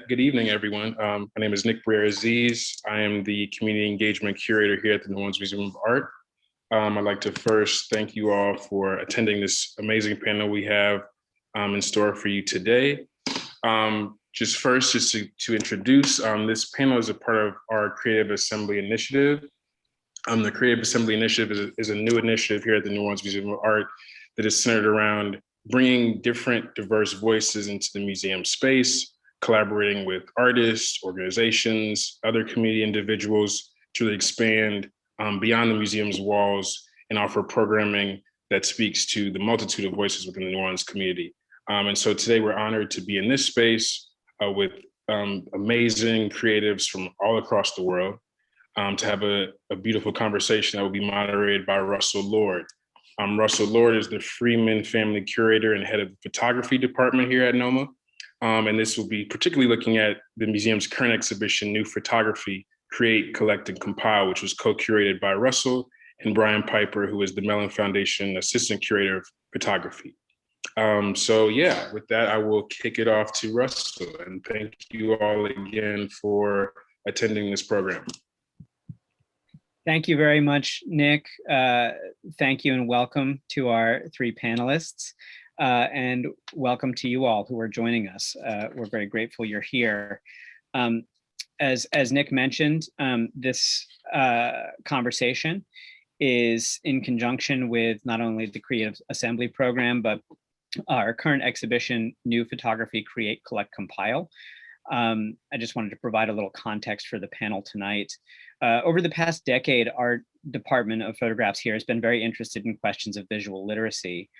good evening, everyone. My name is Nick Briere-Aziz. I am the Community Engagement Curator here at the New Orleans Museum of Art. I'd like to first thank you all for attending this amazing panel we have in store for you today. Just to introduce, this panel is a part of our Creative Assembly Initiative. The Creative Assembly Initiative is a new initiative here at the New Orleans Museum of Art that is centered around bringing different diverse voices into the museum space, collaborating with artists, organizations, other community individuals to really expand beyond the museum's walls and offer programming that speaks to the multitude of voices within the New Orleans community. And so today we're honored to be in this space with amazing creatives from all across the world to have a beautiful conversation that will be moderated by Russell Lord. Russell Lord is the Freeman family curator and head of the photography department here at NOMA. And this will be particularly looking at the museum's current exhibition, New Photography, Create, Collect, and Compile, which was co-curated by Russell and Brian Piper, who is the Mellon Foundation Assistant Curator of Photography. So yeah, with that, I will kick it off to Russell, and thank you all again for attending this program. Thank you very much, Nick. Thank you and welcome to our three panelists. And welcome to you all who are joining us. We're very grateful you're here. As Nick mentioned, this conversation is in conjunction with not only the Creative Assembly program, but our current exhibition, New Photography, Create, Collect, Compile. I just wanted to provide a little context for the panel tonight. Over the past decade, our Department of Photographs here has been very interested in questions of visual literacy.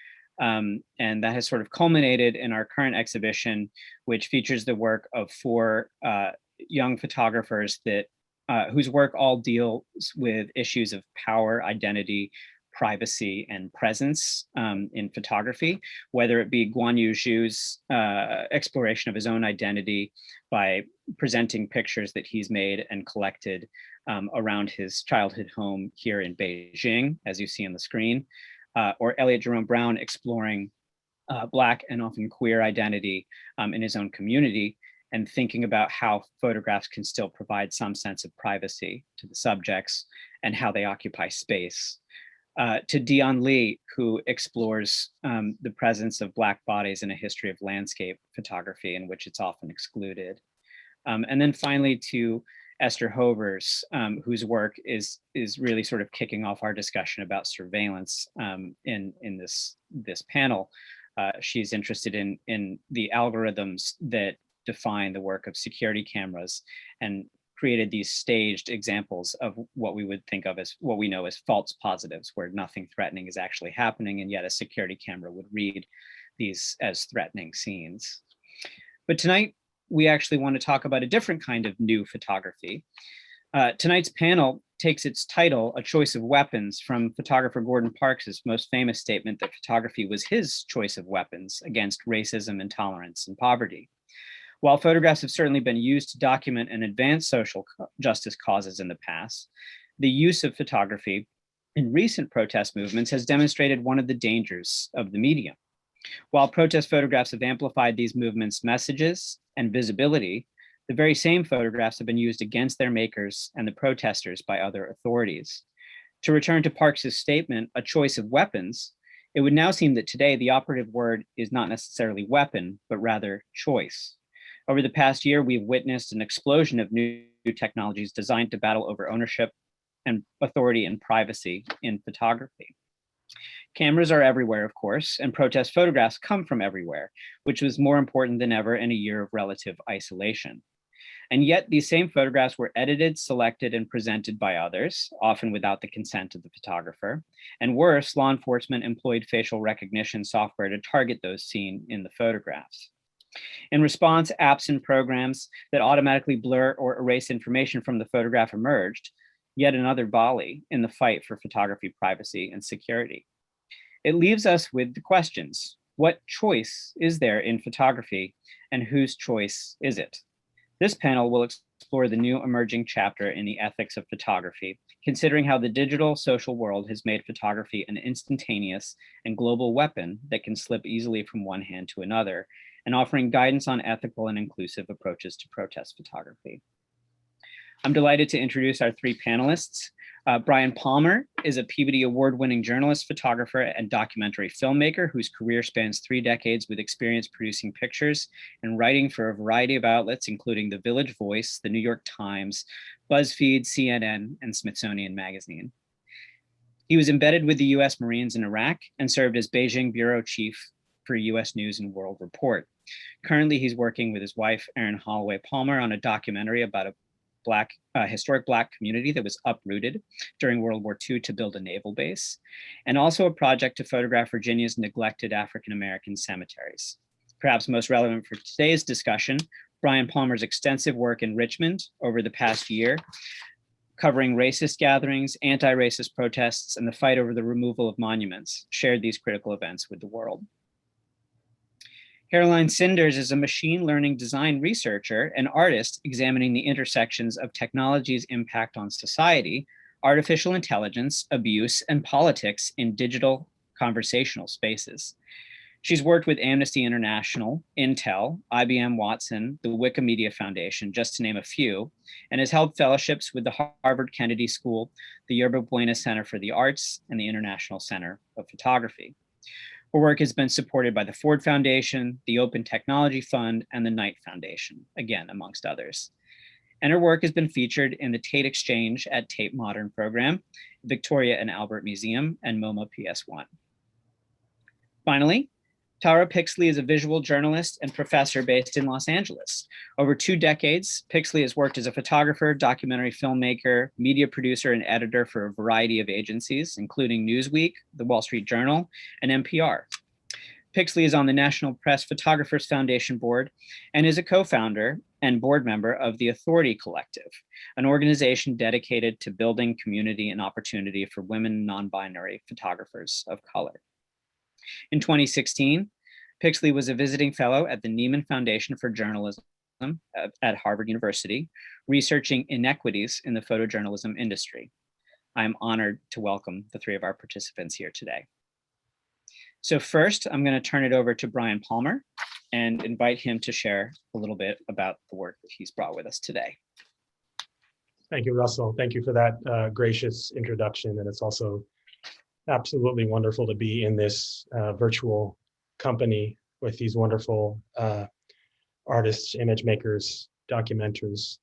And that has sort of culminated in our current exhibition, which features the work of four young photographers that whose work all deals with issues of power, identity, privacy, and presence in photography, whether it be Guan Yu Zhu's exploration of his own identity by presenting pictures that he's made and collected around his childhood home here in Beijing, as you see on the screen, or Elliot Jerome Brown exploring Black and often queer identity in his own community, and thinking about how photographs can still provide some sense of privacy to the subjects and how they occupy space. To Dion Lee, who explores the presence of Black bodies in a history of landscape photography in which it's often excluded. And then finally to Esther Hovers, whose work is really sort of kicking off our discussion about surveillance in this panel. She's interested in the algorithms that define the work of security cameras and created these staged examples of what we would think of as what we know as false positives, where nothing threatening is actually happening, and yet a security camera would read these as threatening scenes. But tonight, we actually want to talk about a different kind of new photography. Tonight's panel takes its title, A Choice of Weapons, from photographer Gordon Parks's most famous statement that photography was his choice of weapons against racism, intolerance, and poverty. While photographs have certainly been used to document and advance social justice causes in the past, the use of photography in recent protest movements has demonstrated one of the dangers of the medium. While protest photographs have amplified these movements' messages and visibility, the very same photographs have been used against their makers and the protesters by other authorities. To return to Parks's statement, a choice of weapons, it would now seem that today the operative word is not necessarily weapon, but rather choice. Over the past year, we've witnessed an explosion of new technologies designed to battle over ownership and authority and privacy in photography. Cameras are everywhere, of course, and protest photographs come from everywhere, which was more important than ever in a year of relative isolation. And yet these same photographs were edited, selected, and presented by others, often without the consent of the photographer. And worse, law enforcement employed facial recognition software to target those seen in the photographs. In response, apps and programs that automatically blur or erase information from the photograph emerged, yet another volley in the fight for photography privacy and security. It leaves us with the questions. What choice is there in photography, and whose choice is it? This panel will explore the new emerging chapter in the ethics of photography, considering how the digital social world has made photography an instantaneous and global weapon that can slip easily from one hand to another, and offering guidance on ethical and inclusive approaches to protest photography. I'm delighted to introduce our three panelists. Brian Palmer is a Peabody Award-winning journalist, photographer, and documentary filmmaker whose career spans 3 decades with experience producing pictures and writing for a variety of outlets, including The Village Voice, The New York Times, BuzzFeed, CNN, and Smithsonian Magazine. He was embedded with the US Marines in Iraq and served as Beijing Bureau Chief for US News and World Report. Currently, he's working with his wife, Erin Holloway Palmer, on a documentary about a historic Black community that was uprooted during World War II to build a naval base, and also a project to photograph Virginia's neglected African-American cemeteries. Perhaps most relevant for today's discussion, Brian Palmer's extensive work in Richmond over the past year, covering racist gatherings, anti-racist protests, and the fight over the removal of monuments, shared these critical events with the world. Caroline Sinders is a machine learning design researcher and artist examining the intersections of technology's impact on society, artificial intelligence, abuse, and politics in digital conversational spaces. She's worked with Amnesty International, Intel, IBM Watson, the Wikimedia Foundation, just to name a few, and has held fellowships with the Harvard Kennedy School, the Yerba Buena Center for the Arts, and the International Center of Photography. Her work has been supported by the Ford Foundation, the Open Technology Fund, and the Knight Foundation, again, amongst others. And her work has been featured in the Tate Exchange at Tate Modern Program, Victoria and Albert Museum, and MoMA PS1. Finally, Tara Pixley is a visual journalist and professor based in Los Angeles. Over 2 decades, Pixley has worked as a photographer, documentary filmmaker, media producer, and editor for a variety of agencies, including Newsweek, The Wall Street Journal, and NPR. Pixley is on the National Press Photographers Foundation board and is a co-founder and board member of the Authority Collective, an organization dedicated to building community and opportunity for women non-binary photographers of color. In 2016, Pixley was a visiting fellow at the Nieman Foundation for Journalism at Harvard University, researching inequities in the photojournalism industry. I am honored to welcome the 3 of our participants here today. So first, I'm going to turn it over to Brian Palmer and invite him to share a little bit about the work that he's brought with us today. Thank you, Russell. Thank you for that gracious introduction. And it's also absolutely wonderful to be in this virtual company with these wonderful artists, image makers, documenters.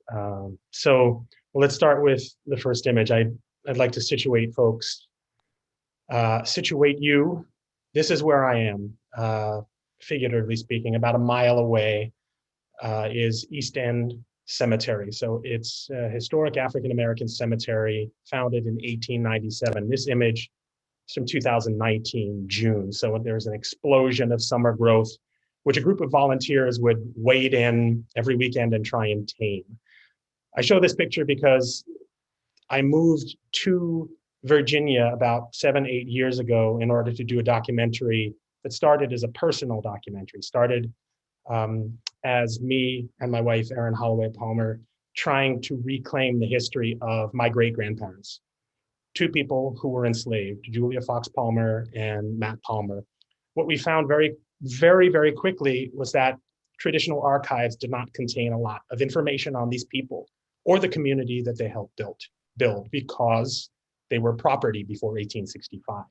So let's start with the first image. I'd like to situate folks, situate you. This is where I am, figuratively speaking. About a mile away is East End Cemetery. So it's a historic African-American cemetery founded in 1897. This image is from 2019, June. So there's an explosion of summer growth, which a group of volunteers would wade in every weekend and try and tame. I show this picture because I moved to Virginia about 7-8 years ago in order to do a documentary that started as a personal documentary, started as me and my wife, Erin Holloway Palmer, trying to reclaim the history of my great-grandparents, 2 people who were enslaved, Julia Fox Palmer and Matt Palmer. What we found very, very quickly was that traditional archives did not contain a lot of information on these people or the community that they helped build because they were property before 1865.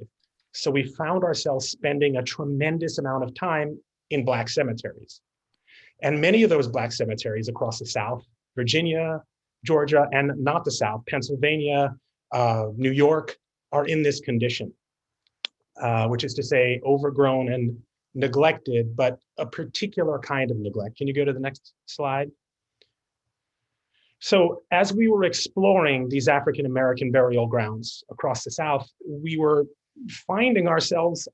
So we found ourselves spending a tremendous amount of time in Black cemeteries. And many of those Black cemeteries across the South, Virginia, Georgia, and not the South, Pennsylvania, New York, are in this condition, which is to say overgrown and neglected, but a particular kind of neglect. Can you go to the next slide? So as we were exploring these African-American burial grounds across the South, we were finding ourselves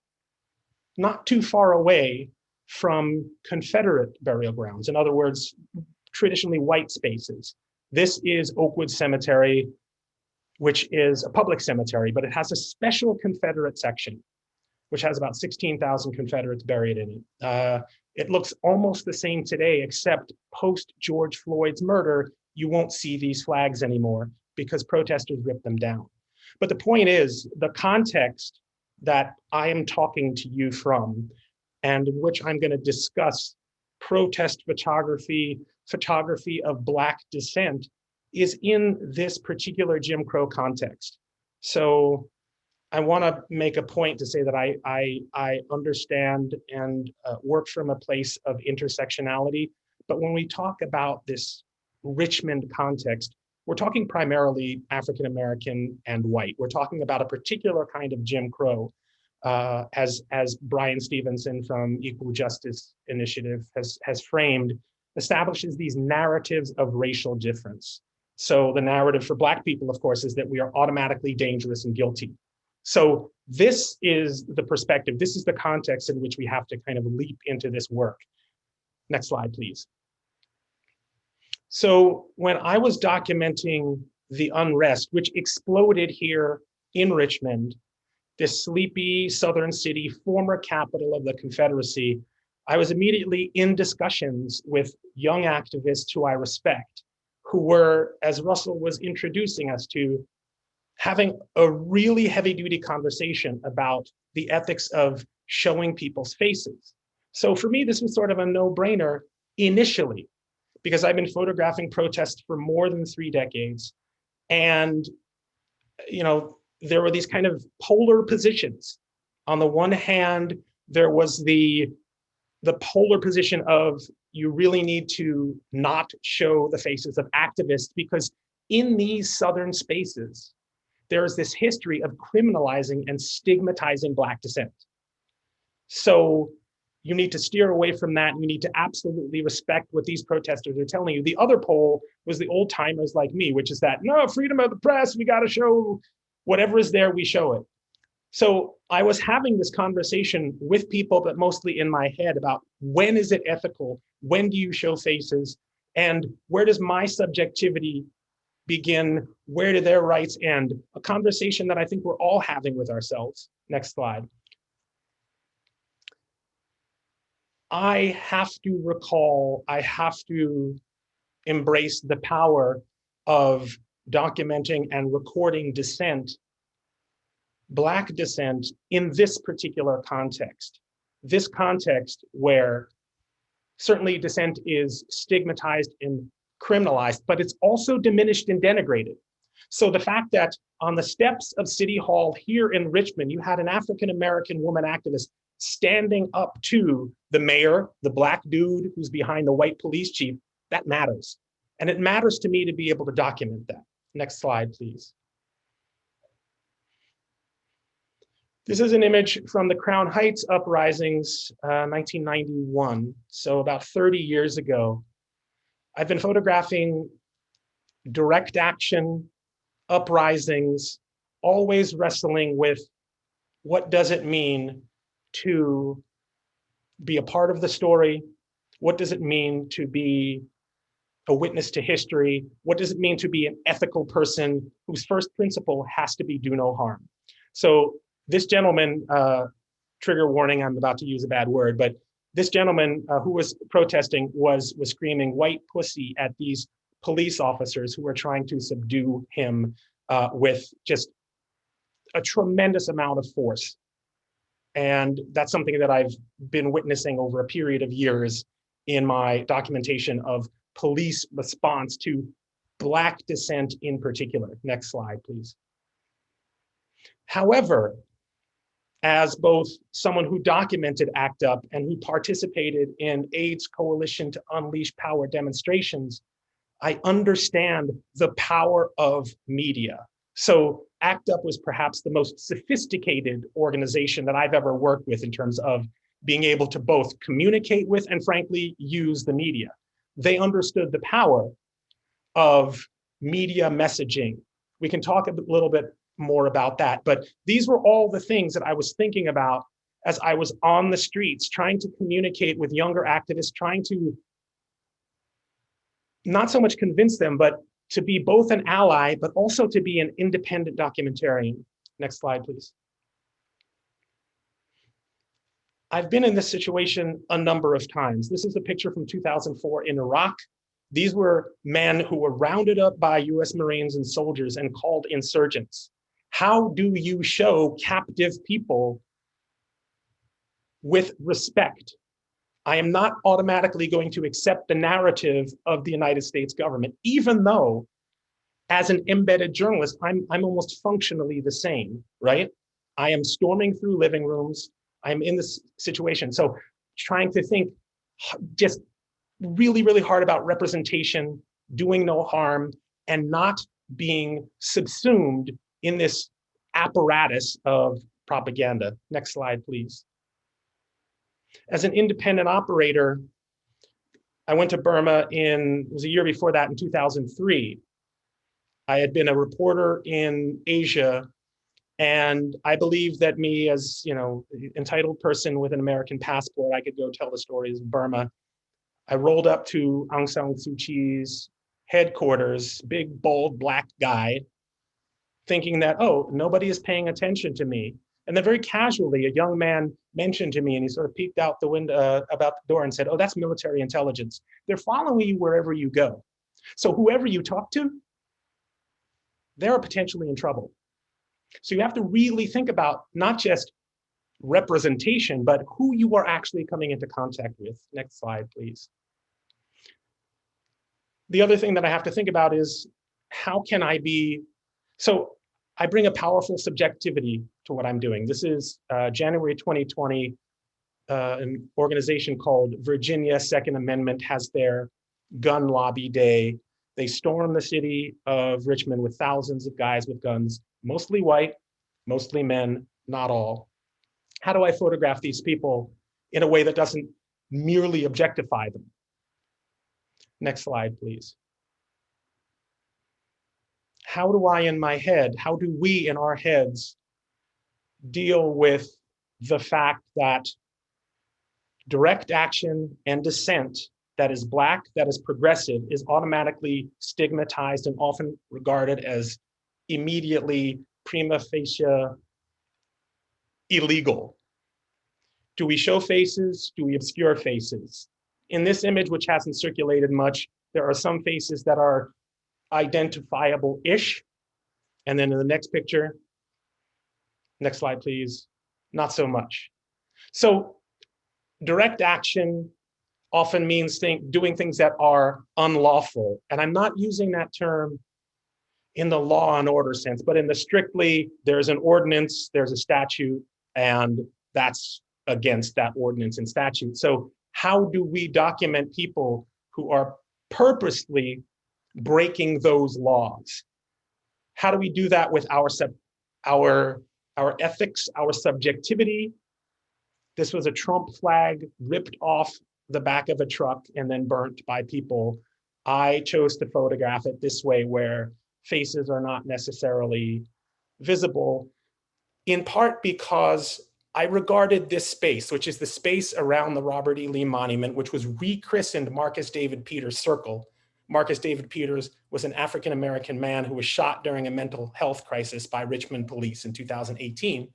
not too far away from Confederate burial grounds. In other words, traditionally white spaces. This is Oakwood Cemetery, which is a public cemetery, but it has a special Confederate section, which has about 16,000 Confederates buried in it. It looks almost the same today, except post George Floyd's murder, you won't see these flags anymore because protesters ripped them down. But the point is, the context that I am talking to you from, and in which I'm going to discuss protest photography, photography of Black dissent, is in this particular Jim Crow context. So I want to make a point to say that I understand and work from a place of intersectionality. But when we talk about this Richmond context, we're talking primarily African-American and white. We're talking about a particular kind of Jim Crow, as Brian Stevenson from Equal Justice Initiative has framed, establishes these narratives of racial difference. So the narrative for Black people, of course, is that we are automatically dangerous and guilty. So this is the perspective, this is the context in which we have to kind of leap into this work. Next slide, please. So when I was documenting the unrest, which exploded here in Richmond, this sleepy southern city, former capital of the Confederacy, I was immediately in discussions with young activists who I respect, who were, as Russell was introducing us to, having a really heavy-duty conversation about the ethics of showing people's faces. So for me, this was sort of a no-brainer initially, because I've been photographing protests for more than 3 decades. And, you know, there were these kind of polar positions. On the one hand, there was the polar position of you really need to not show the faces of activists, because in these Southern spaces, there is this history of criminalizing and stigmatizing Black dissent. So you need to steer away from that. You need to absolutely respect what these protesters are telling you. The other pole was the old timers like me, which is that, no, freedom of the press, we got to show whatever is there, we show it. So I was having this conversation with people, but mostly in my head, about when is it ethical? When do you show faces? And where does my subjectivity begin? Where do their rights end? A conversation that I think we're all having with ourselves. Next slide. I have to embrace the power of documenting and recording dissent, Black dissent, in this particular context. This context where certainly dissent is stigmatized and criminalized, but it's also diminished and denigrated. So the fact that on the steps of City Hall here in Richmond, you had an African-American woman activist standing up to the mayor, the Black dude who's behind the white police chief, that matters. And it matters to me to be able to document that. Next slide, please. This is an image from the Crown Heights Uprisings, 1991, so about 30 years ago. I've been photographing direct action, uprisings, always wrestling with what does it mean to be a part of the story? What does it mean to be a witness to history? What does it mean to be an ethical person whose first principle has to be do no harm? So this gentleman, trigger warning, I'm about to use a bad word, but this gentleman who was protesting was screaming white pussy at these police officers who were trying to subdue him with just a tremendous amount of force. And that's something that I've been witnessing over a period of years in my documentation of police response to Black dissent in particular. Next slide, please. However, as both someone who documented ACT UP and who participated in AIDS Coalition to Unleash Power demonstrations, I understand the power of media. So ACT UP was perhaps the most sophisticated organization that I've ever worked with in terms of being able to both communicate with and frankly, use the media. They understood the power of media messaging. We can talk a little bit more about that, but these were all the things that I was thinking about as I was on the streets, trying to communicate with younger activists, trying to not so much convince them, but to be both an ally, but also to be an independent documentarian. Next slide, please. I've been in this situation a number of times. This is a picture from 2004 in Iraq. These were men who were rounded up by US Marines and soldiers and called insurgents. How do you show captive people with respect? I am not automatically going to accept the narrative of the United States government, even though as an embedded journalist, I'm almost functionally the same, right? I am storming through living rooms. I'm in this situation. So trying to think just really, really hard about representation, doing no harm, and not being subsumed in this apparatus of propaganda. Next slide, please. As an independent operator, I went to Burma it was a year before that, in 2003. I had been a reporter in Asia, and I believed that me as, entitled person with an American passport, I could go tell the stories of Burma. I rolled up to Aung San Suu Kyi's headquarters, big, bold, black guy, thinking that, oh, nobody is paying attention to me. And then very casually, a young man mentioned to me, and he sort of peeked out the window, about the door, and said, oh, that's military intelligence. They're following you wherever you go. So whoever you talk to, they're potentially in trouble. So you have to really think about not just representation, but who you are actually coming into contact with. Next slide, please. The other thing that I have to think about is, how can I be, so I bring a powerful subjectivity to what I'm doing. This is January 2020, an organization called Virginia Second Amendment has their gun lobby day. They storm the city of Richmond with thousands of guys with guns, mostly white, mostly men, not all. How do I photograph these people in a way that doesn't merely objectify them? Next slide, please. How do I, in my head, how do we in our heads deal with the fact that direct action and dissent that is Black, that is progressive, is automatically stigmatized and often regarded as immediately prima facie illegal? Do we show faces? Do we obscure faces? In this image, which hasn't circulated much, there are some faces that are identifiable-ish. And then in the next picture, next slide, please, not so much. So direct action often means doing things that are unlawful. And I'm not using that term in the law and order sense, but in the strictly, there's an ordinance, there's a statute, and that's against that ordinance and statute. So how do we document people who are purposely breaking those laws? How do we do that with our ethics, our subjectivity? This was a Trump flag ripped off the back of a truck and then burnt by people. I chose to photograph it this way, where faces are not necessarily visible, in part because I regarded this space, which is the space around the Robert E. Lee Monument, which was rechristened Marcus David Peters Circle. Marcus David Peters was an African-American man who was shot during a mental health crisis by Richmond police in 2018.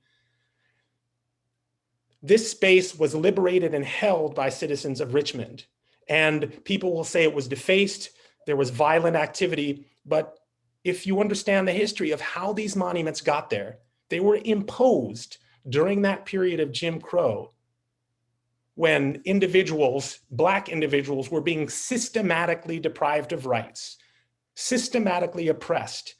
This space was liberated and held by citizens of Richmond. And people will say it was defaced, there was violent activity, but if you understand the history of how these monuments got there, they were imposed during that period of Jim Crow, when individuals, Black individuals, were being systematically deprived of rights, systematically oppressed.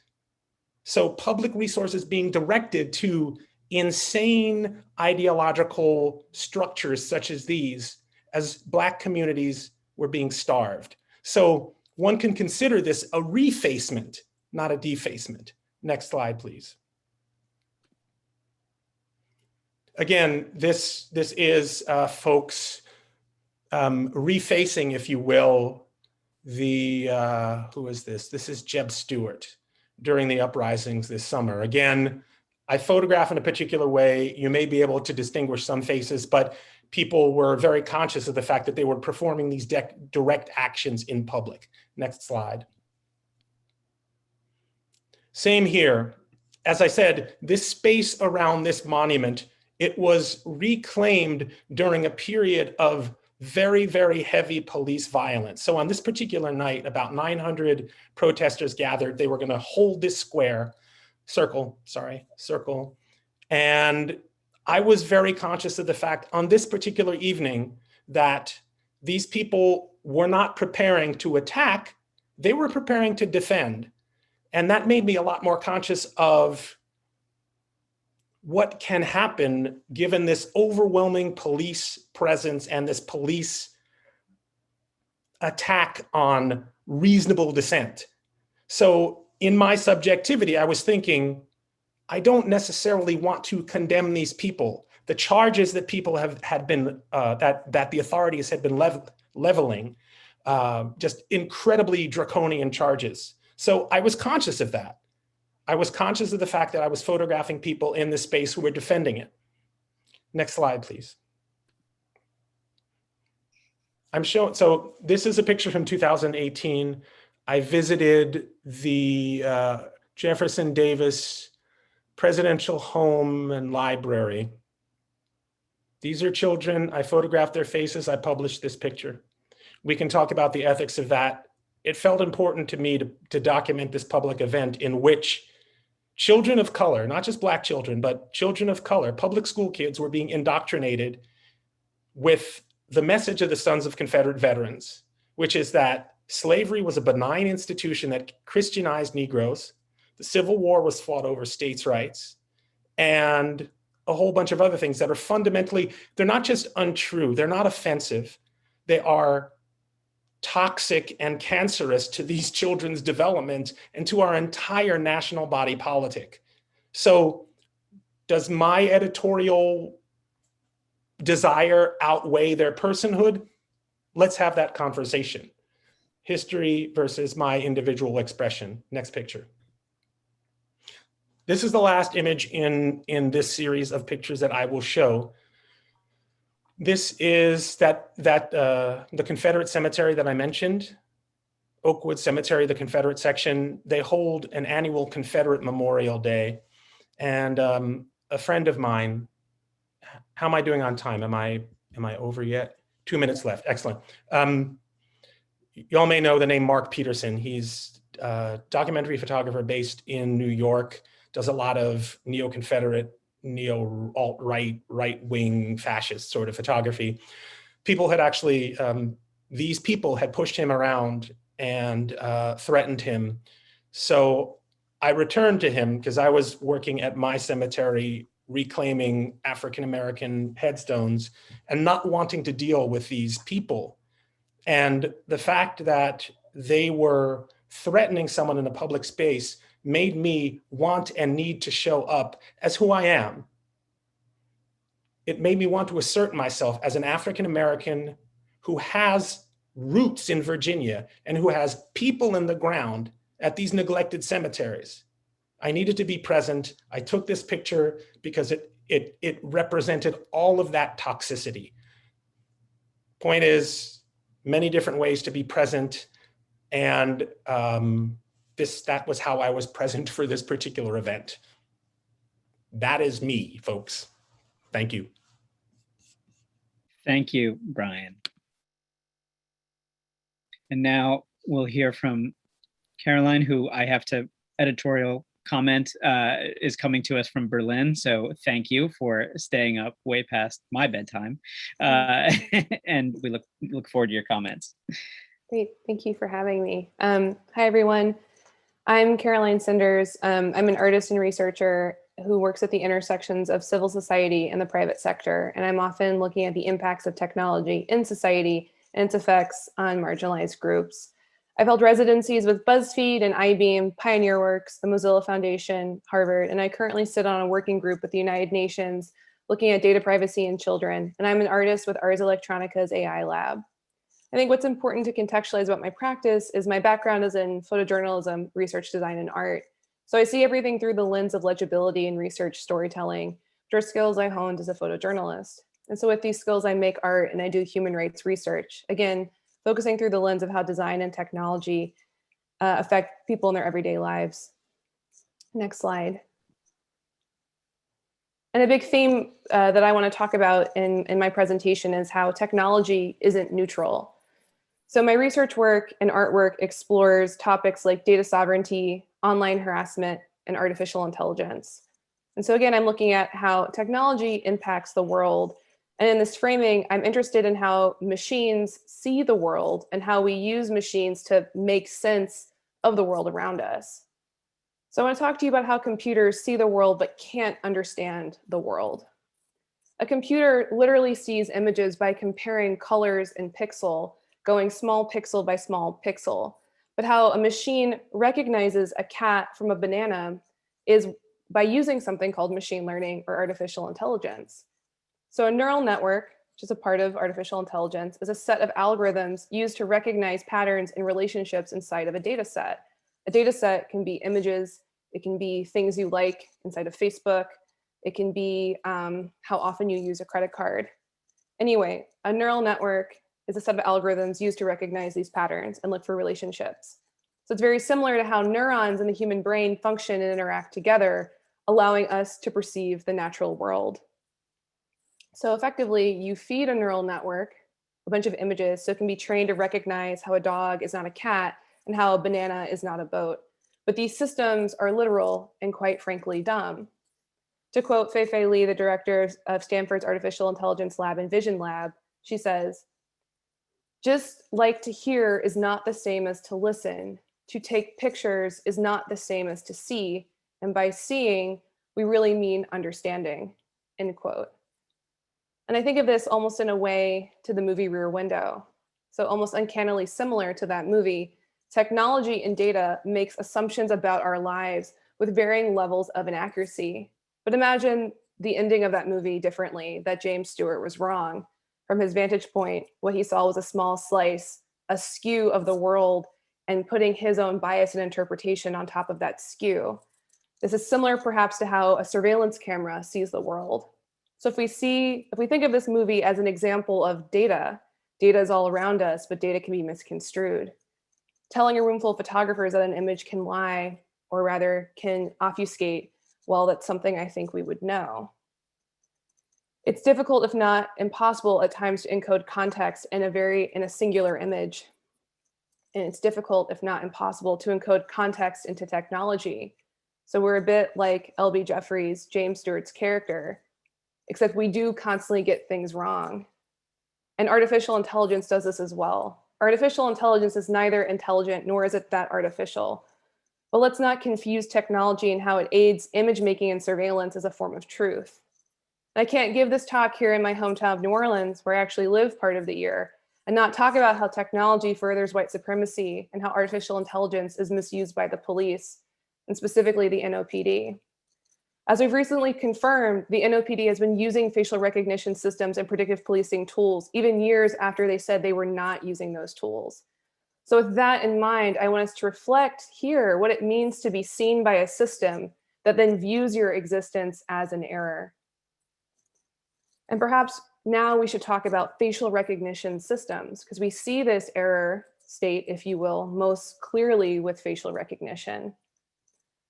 So public resources being directed to insane ideological structures such as these, as Black communities were being starved. So one can consider this a refacement, not a defacement. Next slide, please. Again, this is folks refacing, if you will, the, who is this? This is Jeb Stuart during the uprisings this summer. Again, I photograph in a particular way. You may be able to distinguish some faces, but people were very conscious of the fact that they were performing these direct actions in public. Next slide. Same here. As I said, this space around this monument, it was reclaimed during a period of very, very heavy police violence. So on this particular night, about 900 protesters gathered. They were going to hold this circle. And I was very conscious of the fact on this particular evening that these people were not preparing to attack, they were preparing to defend. And that made me a lot more conscious of what can happen given this overwhelming police presence and this police attack on reasonable dissent. So in my subjectivity, I was thinking, I don't necessarily want to condemn these people. The charges that people had been, that the authorities had been leveling, just incredibly draconian charges. So I was conscious of that. I was conscious of the fact that I was photographing people in this space who were defending it. Next slide, please. I'm showing, so this is a picture from 2018. I visited the Jefferson Davis Presidential Home and Library. These are children. I photographed their faces. I published this picture. We can talk about the ethics of that. It felt important to me to document this public event in which children of color, not just Black children, but children of color, public school kids were being indoctrinated with the message of the Sons of Confederate Veterans, which is that slavery was a benign institution that Christianized Negroes. The Civil War was fought over states' rights, and a whole bunch of other things that are fundamentally, they're not just untrue, they're not offensive, they are toxic and cancerous to these children's development and to our entire national body politic. So does my editorial desire outweigh their personhood? Let's have that conversation. History versus my individual expression. Next picture. This is the last image in this series of pictures that I will show. This is the Confederate cemetery that I mentioned, Oakwood Cemetery, the Confederate section. They hold an annual Confederate Memorial Day. And a friend of mine, how am I doing on time? Am I over yet? 2 minutes left, excellent. Y'all may know the name Mark Peterson. He's a documentary photographer based in New York, does a lot of neo-Confederate, neo-alt-right, right-wing fascist sort of photography. People had actually, these people had pushed him around and threatened him. So I returned to him because I was working at my cemetery reclaiming African-American headstones and not wanting to deal with these people. And the fact that they were threatening someone in a public space made me want and need to show up as who I am. It made me want to assert myself as an African-American who has roots in Virginia and who has people in the ground at these neglected cemeteries. I needed to be present. I took this picture because it represented all of that toxicity. Point is, many different ways to be present, and that was how I was present for this particular event. That is me, folks. Thank you. Thank you, Brian. And now we'll hear from Caroline, who I have to editorial comment is coming to us from Berlin. So thank you for staying up way past my bedtime. And we look forward to your comments. Great, thank you for having me. Hi, everyone. I'm Caroline Sinders. I'm an artist and researcher who works at the intersections of civil society and the private sector. And I'm often looking at the impacts of technology in society and its effects on marginalized groups. I've held residencies with BuzzFeed and IBEAM, Pioneer Works, the Mozilla Foundation, Harvard, and I currently sit on a working group with the United Nations looking at data privacy in children. And I'm an artist with Ars Electronica's AI lab. I think what's important to contextualize about my practice is my background is in photojournalism, research design, and art. So I see everything through the lens of legibility and research storytelling, which are skills I honed as a photojournalist. And so with these skills, I make art and I do human rights research. Again, focusing through the lens of how design and technology affect people in their everyday lives. Next slide. And a big theme that I want to talk about in my presentation is how technology isn't neutral. So my research work and artwork explores topics like data sovereignty, online harassment, and artificial intelligence. And so again, I'm looking at how technology impacts the world And in this framing, I'm interested in how machines see the world and how we use machines to make sense of the world around us. So I want to talk to you about how computers see the world but can't understand the world. A computer literally sees images by comparing colors in pixel, going small pixel by small pixel. But how a machine recognizes a cat from a banana is by using something called machine learning or artificial intelligence. So a neural network, which is a part of artificial intelligence, is a set of algorithms used to recognize patterns in relationships inside of a data set. A data set can be images, it can be things you like inside of Facebook, it can be how often you use a credit card. Anyway, a neural network is a set of algorithms used to recognize these patterns and look for relationships. So it's very similar to how neurons in the human brain function and interact together, allowing us to perceive the natural world. So effectively, you feed a neural network a bunch of images so it can be trained to recognize how a dog is not a cat and how a banana is not a boat. But these systems are literal and quite frankly dumb. To quote Fei-Fei Li, the director of Stanford's Artificial Intelligence Lab and Vision Lab, she says, "Just like to hear is not the same as to listen. To take pictures is not the same as to see. And by seeing, we really mean understanding," end quote. And I think of this almost in a way to the movie Rear Window. So almost uncannily similar to that movie, technology and data makes assumptions about our lives with varying levels of inaccuracy. But imagine the ending of that movie differently, that James Stewart was wrong. From his vantage point, what he saw was a small slice, a skew of the world, and putting his own bias and interpretation on top of that skew. This is similar perhaps to how a surveillance camera sees the world. So if we think of this movie as an example of data is all around us, but data can be misconstrued. Telling a room full of photographers that an image can lie, or rather can obfuscate, well, that's something I think we would know. It's difficult, if not impossible, at times to encode context in a singular image. And it's difficult, if not impossible, to encode context into technology. So we're a bit like L.B. Jeffries, James Stewart's character, except we do constantly get things wrong. And artificial intelligence does this as well. Artificial intelligence is neither intelligent nor is it that artificial. But let's not confuse technology and how it aids image making and surveillance as a form of truth. And I can't give this talk here in my hometown of New Orleans, where I actually live part of the year, and not talk about how technology furthers white supremacy and how artificial intelligence is misused by the police, and specifically the NOPD. As we've recently confirmed, the NOPD has been using facial recognition systems and predictive policing tools, even years after they said they were not using those tools. So with that in mind, I want us to reflect here what it means to be seen by a system that then views your existence as an error. And perhaps now we should talk about facial recognition systems, because we see this error state, if you will, most clearly with facial recognition.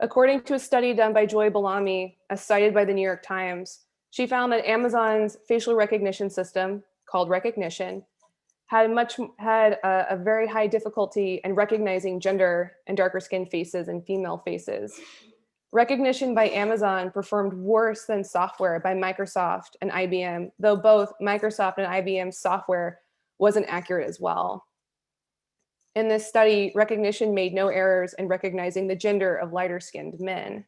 According to a study done by Joy Bellamy, as cited by the New York Times, she found that Amazon's facial recognition system, called Recognition, had a very high difficulty in recognizing gender and darker skinned faces and female faces. Recognition by Amazon performed worse than software by Microsoft and IBM, though both Microsoft and IBM software wasn't accurate as well. In this study, Recognition made no errors in recognizing the gender of lighter skinned men.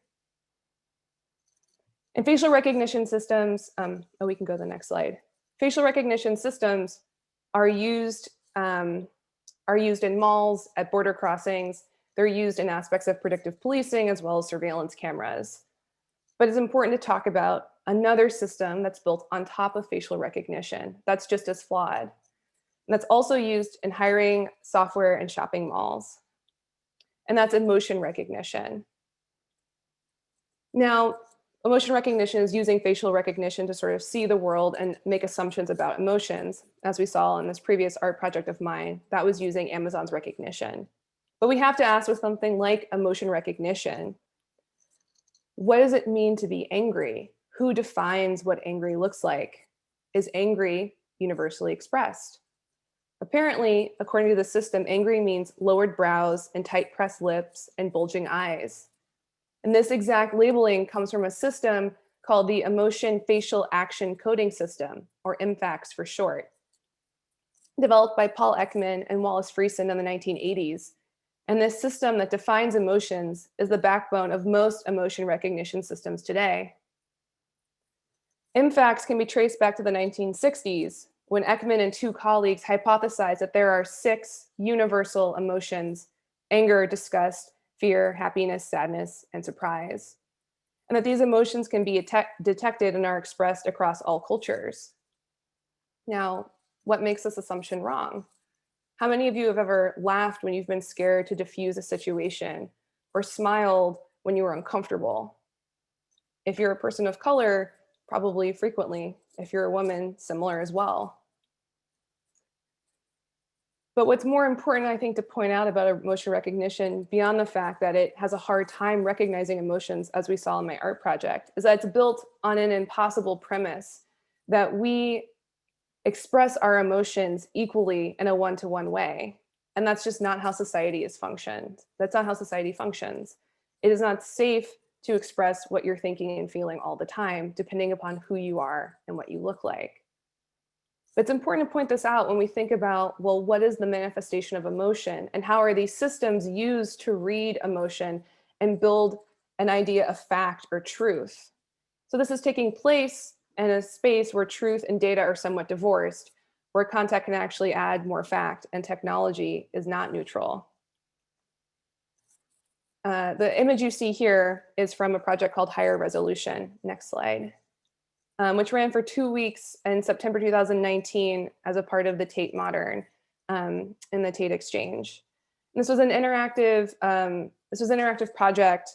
And facial recognition systems, we can go to the next slide. Facial recognition systems are used in malls, at border crossings. They're used in aspects of predictive policing as well as surveillance cameras. But it's important to talk about another system that's built on top of facial recognition that's just as flawed. And that's also used in hiring, software, and shopping malls. And that's emotion recognition. Now, emotion recognition is using facial recognition to sort of see the world and make assumptions about emotions. As we saw in this previous art project of mine, that was using Amazon's Recognition. But we have to ask, with something like emotion recognition, what does it mean to be angry? Who defines what angry looks like? Is angry universally expressed? Apparently, according to the system, angry means lowered brows and tight pressed lips and bulging eyes. And this exact labeling comes from a system called the Emotion Facial Action Coding System, or IMFACS for short, developed by Paul Ekman and Wallace Friesen in the 1980s. And this system that defines emotions is the backbone of most emotion recognition systems today. IMFACS can be traced back to the 1960s, when Ekman and two colleagues hypothesized that there are 6 universal emotions: anger, disgust, fear, happiness, sadness, and surprise. And that these emotions can be detected and are expressed across all cultures. Now, what makes this assumption wrong? How many of you have ever laughed when you've been scared to diffuse a situation, or smiled when you were uncomfortable? If you're a person of color, probably frequently. If you're a woman, similar as well. But what's more important, I think, to point out about emotion recognition, beyond the fact that it has a hard time recognizing emotions, as we saw in my art project, is that it's built on an impossible premise that we express our emotions equally in a one-to-one way. And that's just not how society is functioned. That's not how society functions. It is not safe to express what you're thinking and feeling all the time, depending upon who you are and what you look like. But it's important to point this out when we think about, well, what is the manifestation of emotion, and how are these systems used to read emotion and build an idea of fact or truth? So this is taking place in a space where truth and data are somewhat divorced, where content can actually add more fact and technology is not neutral. The image you see here is from a project called Higher Resolution. Next slide. Which ran for 2 weeks in September 2019 as a part of the Tate Modern in the Tate Exchange. And this was an interactive project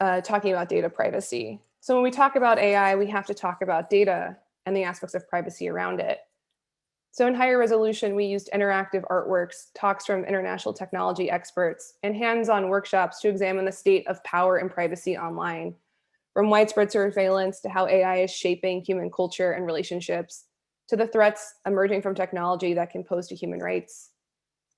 talking about data privacy. So when we talk about AI, we have to talk about data and the aspects of privacy around it. So in Higher Resolution, we used interactive artworks, talks from international technology experts, and hands-on workshops to examine the state of power and privacy online, from widespread surveillance to how AI is shaping human culture and relationships, to the threats emerging from technology that can pose to human rights.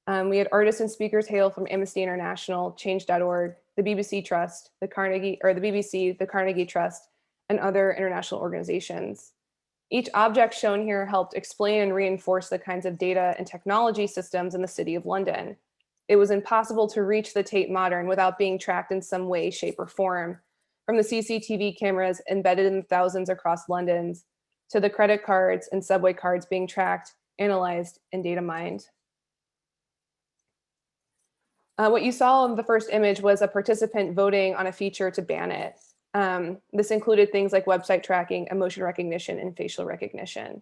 We had artists and speakers hail from Amnesty International, Change.org, the BBC Trust, the BBC, the Carnegie Trust, and other international organizations. Each object shown here helped explain and reinforce the kinds of data and technology systems in the City of London. It was impossible to reach the Tate Modern without being tracked in some way, shape, or form, from the CCTV cameras embedded in thousands across London to the credit cards and subway cards being tracked, analyzed, and data mined. What you saw in the first image was a participant voting on a feature to ban it. This included things like website tracking, emotion recognition, and facial recognition.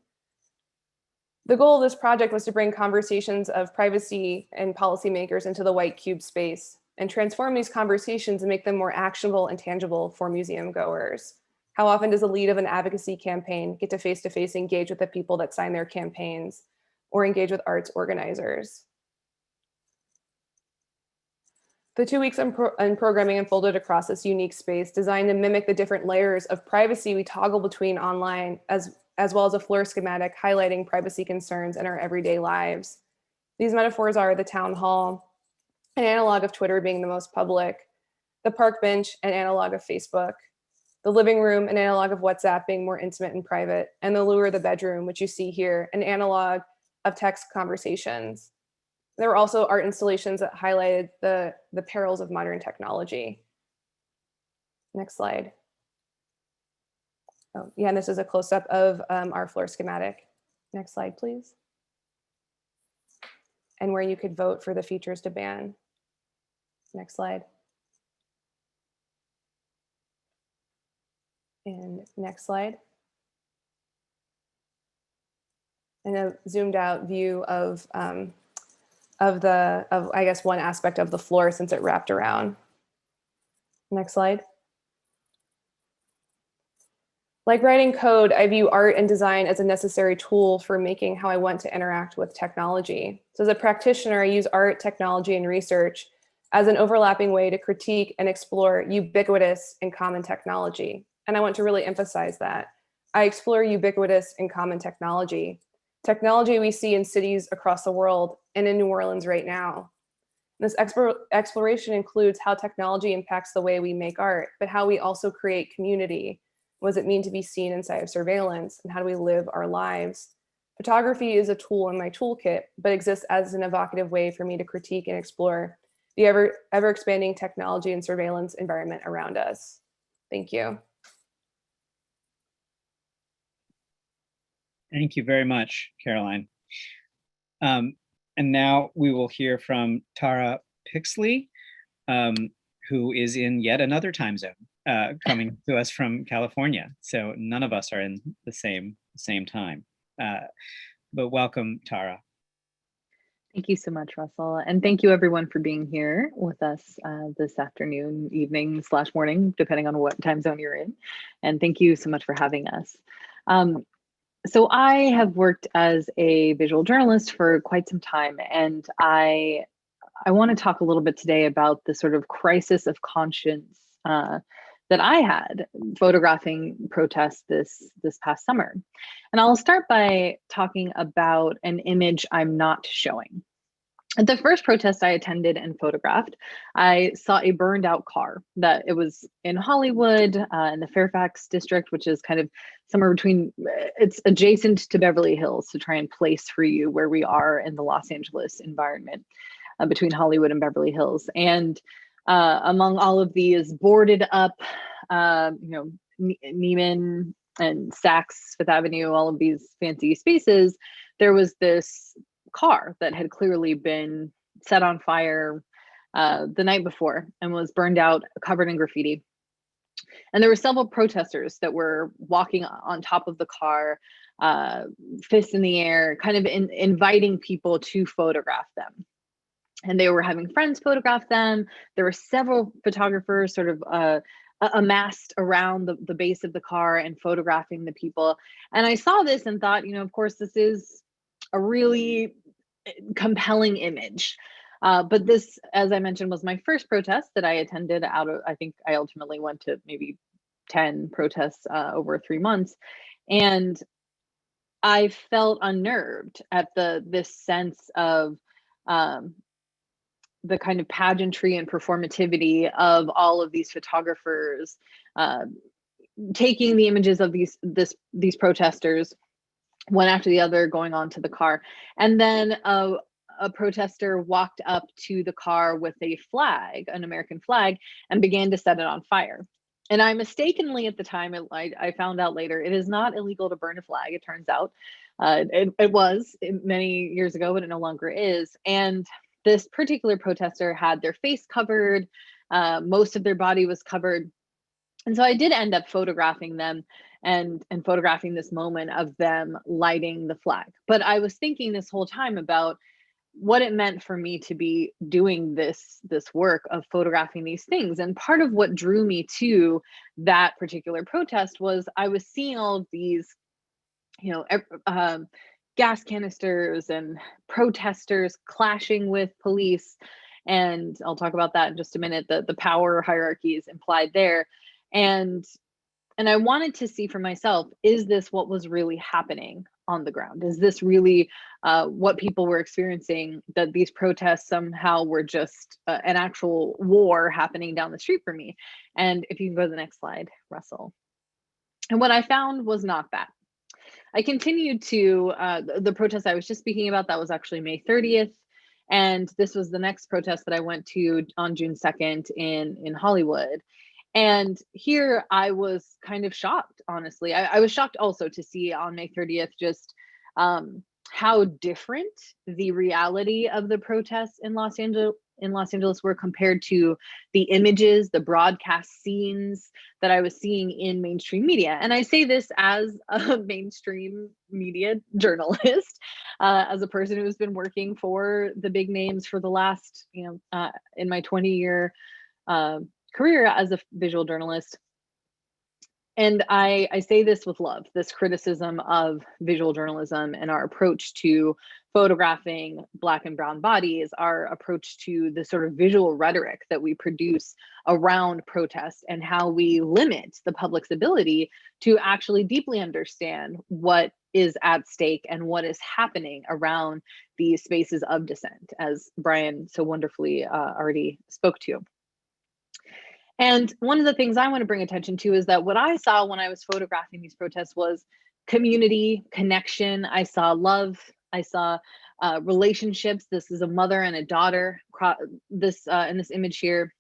The goal of this project was to bring conversations of privacy and policymakers into the white cube space and transform these conversations and make them more actionable and tangible for museum goers. How often does the lead of an advocacy campaign get to face engage with the people that sign their campaigns, or engage with arts organizers? The 2 weeks in programming unfolded across this unique space designed to mimic the different layers of privacy we toggle between online, as well as a floor schematic highlighting privacy concerns in our everyday lives. These metaphors are the town hall, an analog of Twitter being the most public, the park bench, an analog of Facebook, the living room, an analog of WhatsApp being more intimate and private, and the lure of the bedroom, which you see here, an analog of text conversations. There were also art installations that highlighted the perils of modern technology. Next slide. Oh, yeah, and this is a close-up of our floor schematic. Next slide, please. And where you could vote for the features to ban. Next slide. And next slide. And a zoomed out view of I guess one aspect of the floor since it wrapped around. Next slide. Like writing code, I view art and design as a necessary tool for making how I want to interact with technology. So as a practitioner, I use art, technology, and research as an overlapping way to critique and explore ubiquitous and common technology. And I want to really emphasize that. I explore ubiquitous and common technology. Technology we see in cities across the world and in New Orleans right now. This exploration includes how technology impacts the way we make art, but how we also create community, What does it mean to be seen inside of surveillance? And how do we live our lives? Photography is a tool in my toolkit, but exists as an evocative way for me to critique and explore the ever expanding technology and surveillance environment around us. Thank you. Thank you very much, Caroline. And now we will hear from Tara Pixley, who is in yet another time zone, coming to us from California. So none of us are in the same time. But welcome, Tara. Thank you so much, Russell. And thank you everyone for being here with us this afternoon, evening / morning, depending on what time zone you're in. And thank you so much for having us. So I have worked as a visual journalist for quite some time, and I want to talk a little bit today about the sort of crisis of conscience that I had photographing protests this past summer. And I'll start by talking about an image I'm not showing. At the first protest I attended and photographed, I saw a burned out car. That it was in Hollywood, in the Fairfax district, which is kind of somewhere between, it's adjacent to Beverly Hills, to try and place for you where we are in the Los Angeles environment, between Hollywood and Beverly Hills. And among all of these boarded up, Neiman and Saks, Fifth Avenue, all of these fancy spaces, there was this car that had clearly been set on fire the night before and was burned out, covered in graffiti. And there were several protesters that were walking on top of the car, fists in the air, kind of inviting people to photograph them. And they were having friends photograph them. There were several photographers sort of amassed around the base of the car and photographing the people. And I saw this and thought, of course, this is a really compelling image. But this, as I mentioned, was my first protest that I attended out of, I think I ultimately went to maybe 10 protests over 3 months. And I felt unnerved at this sense of the kind of pageantry and performativity of all of these photographers taking the images of these protesters, one after the other, going onto the car. And then a protester walked up to the car with a flag, an American flag, and began to set it on fire. And I mistakenly at the time, I found out later, it is not illegal to burn a flag, it turns out. It was many years ago, but it no longer is. And this particular protester had their face covered, most of their body was covered. And so I did end up photographing them and photographing this moment of them lighting the flag. But I was thinking this whole time about what it meant for me to be doing this work of photographing these things. And part of what drew me to that particular protest was I was seeing all of these, gas canisters and protesters clashing with police. And I'll talk about that in just a minute, the power hierarchies implied there. And I wanted to see for myself, is this what was really happening on the ground? Is this really what people were experiencing, that these protests somehow were just an actual war happening down the street for me? And if you can go to the next slide, Russell. And what I found was not that. I continued to, the protest I was just speaking about, that was actually May 30th. And this was the next protest that I went to on June 2nd in Hollywood. And here I was kind of shocked, honestly. I was shocked also to see on May 30th just how different the reality of the protests in Los Angeles were compared to the images, the broadcast scenes that I was seeing in mainstream media. And I say this as a mainstream media journalist, as a person who's been working for the big names for the last, in my 20-year career as a visual journalist. And I say this with love, this criticism of visual journalism and our approach to photographing Black and brown bodies, our approach to the sort of visual rhetoric that we produce around protests, and how we limit the public's ability to actually deeply understand what is at stake and what is happening around these spaces of dissent, as Brian so wonderfully already spoke to. And one of the things I want to bring attention to is that what I saw when I was photographing these protests was community, connection. I saw love. I saw relationships. This is a mother and a daughter. This in this image here,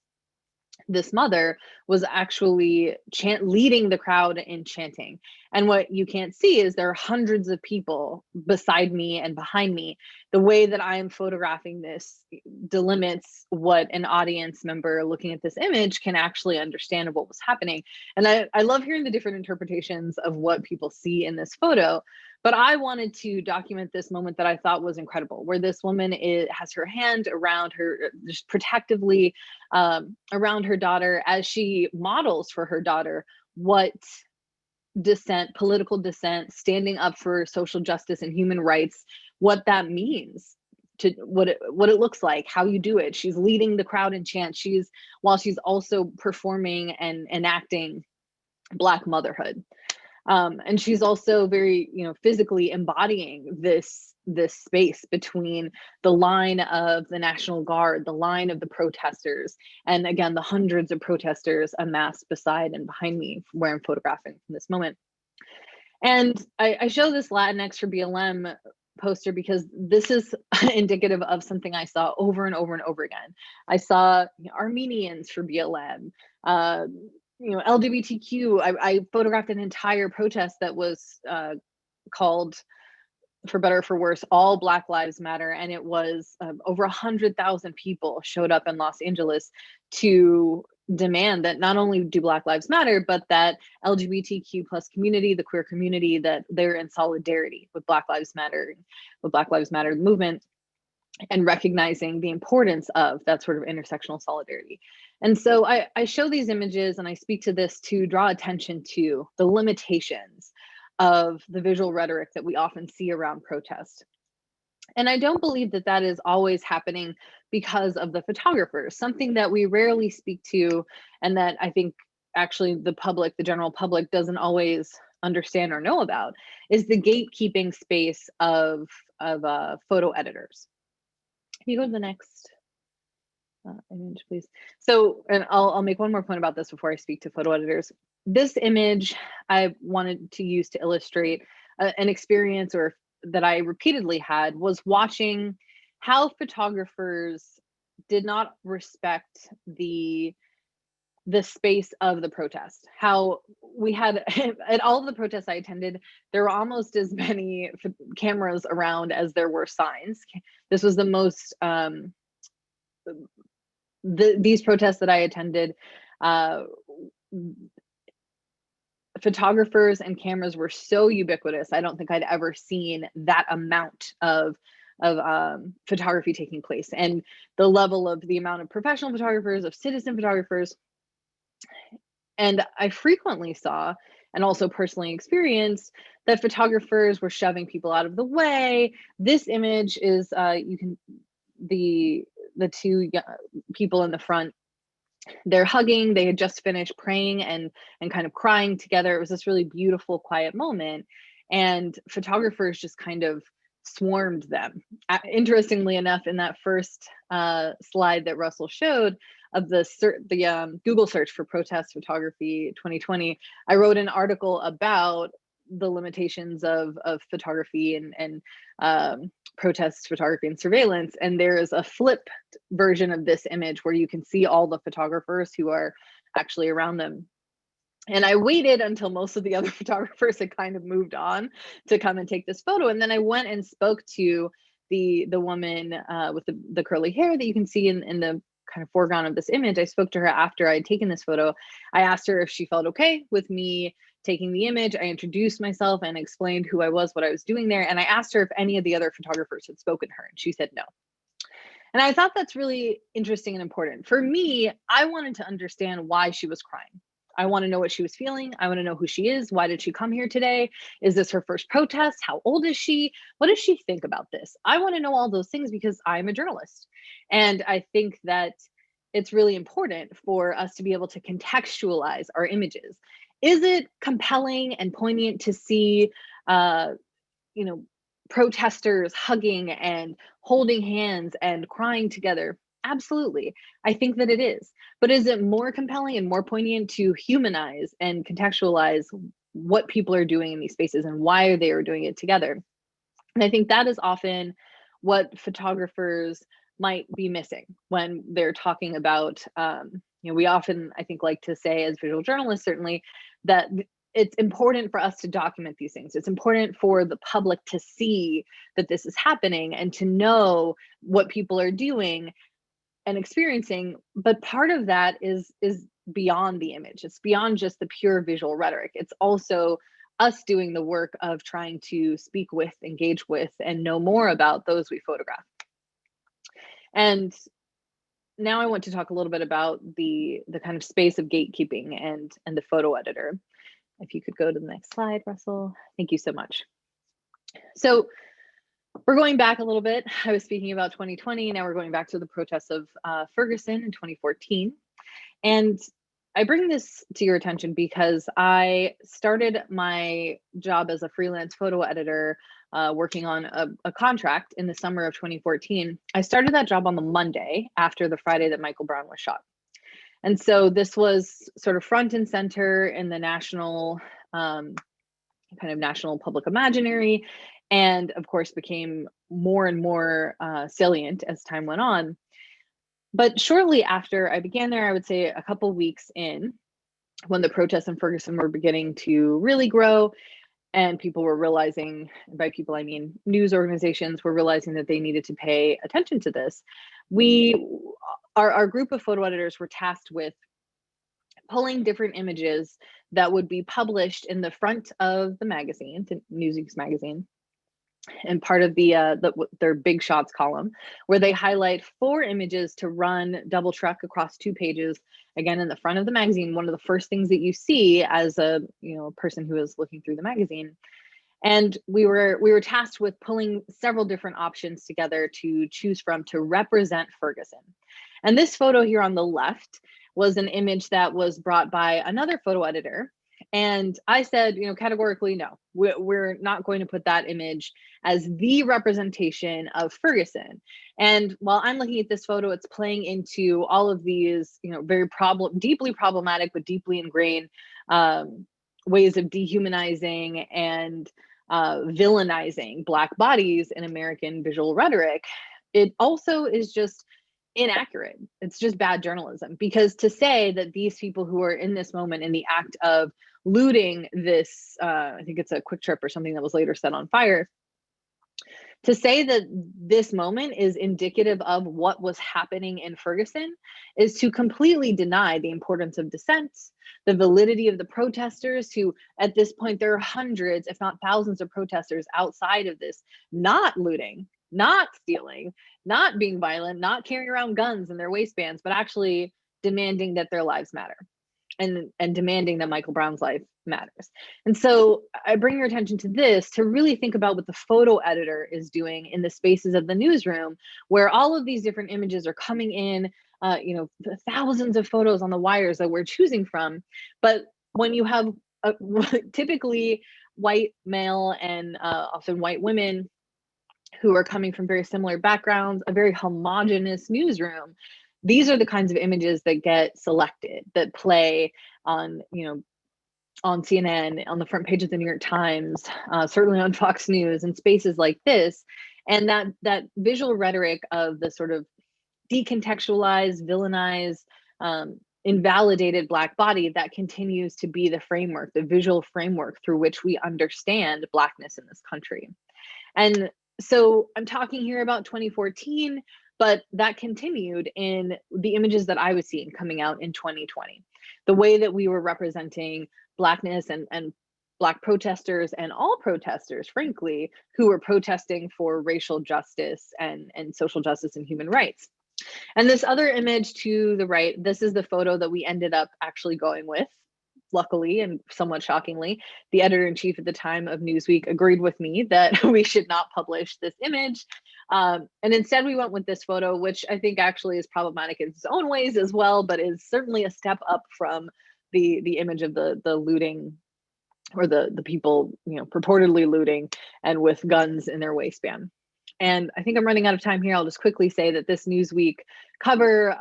this mother was actually leading the crowd in chanting. And what you can't see is there are hundreds of people beside me and behind me. The way that I am photographing this delimits what an audience member looking at this image can actually understand of what was happening. And I love hearing the different interpretations of what people see in this photo. But I wanted to document this moment that I thought was incredible, where this woman has her hand around her, just protectively around her daughter, as she models for her daughter what dissent, political dissent, standing up for social justice and human rights, what that means, to what it looks like, how you do it. She's leading the crowd in chant. While she's also performing and enacting Black motherhood. And she's also very, physically embodying this space between the line of the National Guard, the line of the protesters, and again, the hundreds of protesters amassed beside and behind me where I'm photographing from this moment. And I show this Latinx for BLM poster because this is indicative of something I saw over and over and over again. I saw Armenians for BLM, LGBTQ. I photographed an entire protest that was called, for better or for worse, All Black Lives Matter. And it was over 100,000 people showed up in Los Angeles to demand that not only do Black Lives Matter, but that LGBTQ plus community, the queer community, that they're in solidarity with Black Lives Matter, movement, and recognizing the importance of that sort of intersectional solidarity. And so I show these images and I speak to this to draw attention to the limitations of the visual rhetoric that we often see around protest. And I don't believe that that is always happening because of the photographers. Something that we rarely speak to, and that I think actually the general public doesn't always understand or know about, is the gatekeeping space of photo editors. Can you go to the next image, please? So, and I'll make one more point about this before I speak to photo editors. This image I wanted to use to illustrate an experience that I repeatedly had, was watching how photographers did not respect the space of the protest. How we had, at all of the protests I attended, there were almost as many cameras around as there were signs. This was the most, these protests that I attended, photographers and cameras were so ubiquitous. I don't think I'd ever seen that amount of photography taking place, and the level of the amount of professional photographers, of citizen photographers. And I frequently saw, and also personally experienced, that photographers were shoving people out of the way. This image is, the two people in the front, they're hugging. They had just finished praying and kind of crying together. It was this really beautiful, quiet moment. And photographers just kind of swarmed them. Interestingly enough, in that first slide that Russell showed of the Google search for protest photography 2020, I wrote an article about the limitations of photography and protest photography and surveillance. And there is a flipped version of this image where you can see all the photographers who are actually around them. And I waited until most of the other photographers had kind of moved on to come and take this photo. And then I went and spoke to the woman with the curly hair that you can see in the kind of foreground of this image. I spoke to her after I had taken this photo. I asked her if she felt okay with me taking the image. I introduced myself and explained who I was, what I was doing there. And I asked her if any of the other photographers had spoken to her, and she said no. And I thought that's really interesting and important. For me, I wanted to understand why she was crying. I want to know what she was feeling. I want to know who she is. Why did she come here today? Is this her first protest? How old is she? What does she think about this? I want to know all those things because I'm a journalist. And I think that it's really important for us to be able to contextualize our images. Is it compelling and poignant to see, protesters hugging and holding hands and crying together? Absolutely. I think that it is. But is it more compelling and more poignant to humanize and contextualize what people are doing in these spaces and why they are doing it together? And I think that is often what photographers might be missing when they're talking about, we often, I think, like to say as visual journalists, certainly, that it's important for us to document these things. It's important for the public to see that this is happening and to know what people are doing and experiencing. But part of that is beyond the image. It's beyond just the pure visual rhetoric. It's also us doing the work of trying to speak with, engage with, and know more about those we photograph. And now I want to talk a little bit about the kind of space of gatekeeping and the photo editor. If you could go to the next slide, Russell. Thank you so much. So we're going back a little bit. I was speaking about 2020. Now we're going back to the protests of Ferguson in 2014. And I bring this to your attention because I started my job as a freelance photo editor working on a contract in the summer of 2014. I started that job on the Monday after the Friday that Michael Brown was shot. And so this was sort of front and center in the national, kind of national public imaginary, and of course became more and more salient as time went on. But shortly after I began there, I would say a couple weeks in, when the protests in Ferguson were beginning to really grow, and people were realizing, by people I mean news organizations, were realizing that they needed to pay attention to this, our group of photo editors were tasked with pulling different images that would be published in the front of the magazine, the Newsweek's magazine, and part of their big shots column, where they highlight 4 images to run double truck across 2 pages, again in the front of the magazine, one of the first things that you see as a person who is looking through the magazine. And we were tasked with pulling several different options together to choose from to represent Ferguson. And this photo here on the left was an image that was brought by another photo editor. And I said, categorically, no, we're not going to put that image as the representation of Ferguson. And while I'm looking at this photo, it's playing into all of these, very deeply problematic, but deeply ingrained ways of dehumanizing and villainizing Black bodies in American visual rhetoric. It also is just inaccurate. It's just bad journalism, because to say that these people who are in this moment in the act of looting this, I think it's a Quick Trip or something that was later set on fire, to say that this moment is indicative of what was happening in Ferguson is to completely deny the importance of dissent, the validity of the protesters, who at this point there are hundreds, if not thousands, of protesters outside of this, not looting, not stealing, not being violent, not carrying around guns in their waistbands, but actually demanding that their lives matter, and demanding that Michael Brown's life matters. And so I bring your attention to this to really think about what the photo editor is doing in the spaces of the newsroom, where all of these different images are coming in, thousands of photos on the wires that we're choosing from. But when you have typically white male and often white women who are coming from very similar backgrounds, a very homogenous newsroom, these are the kinds of images that get selected, that play on, on CNN, on the front page of the New York Times, certainly on Fox News and spaces like this. And that visual rhetoric of the sort of decontextualized, villainized, invalidated Black body, that continues to be the framework, the visual framework through which we understand Blackness in this country. And so I'm talking here about 2014, but that continued in the images that I was seeing coming out in 2020. The way that we were representing Blackness and Black protesters, and all protesters, frankly, who were protesting for racial justice and social justice and human rights. And this other image to the right, this is the photo that we ended up actually going with. Luckily, and somewhat shockingly, the editor-in-chief at the time of Newsweek agreed with me that we should not publish this image. And instead we went with this photo, which I think actually is problematic in its own ways as well, but is certainly a step up from the image of the looting, or the people, purportedly looting and with guns in their waistband. And I think I'm running out of time here. I'll just quickly say that this Newsweek cover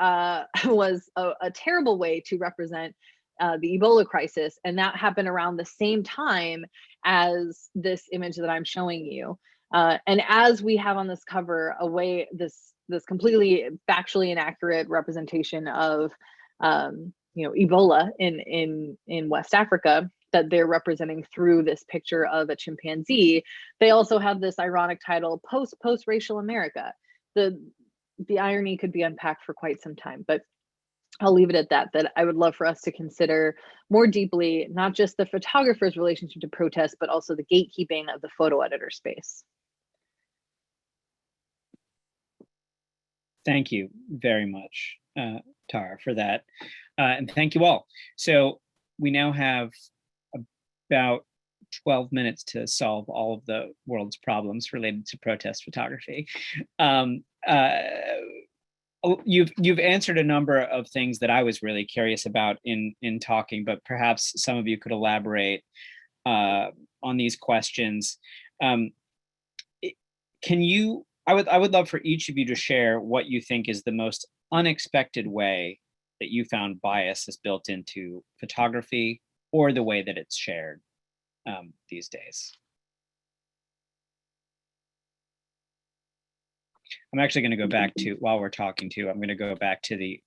was a terrible way to represent the Ebola crisis. And that happened around the same time as this image that I'm showing you. And as we have on this cover, this completely factually inaccurate representation of Ebola in West Africa that they're representing through this picture of a chimpanzee. They also have this ironic title, post-racial America. The irony could be unpacked for quite some time, but I'll leave it at that I would love for us to consider more deeply, not just the photographer's relationship to protest, but also the gatekeeping of the photo editor space. Thank you very much, Tara, for that. And thank you all. So we now have about 12 minutes to solve all of the world's problems related to protest photography. You've answered a number of things that I was really curious about in talking, but perhaps some of you could elaborate on these questions. I would love for each of you to share what you think is the most unexpected way that you found bias is built into photography or the way that it's shared these days. I'm actually going to go back to, while we're talking to, I'm going to go back to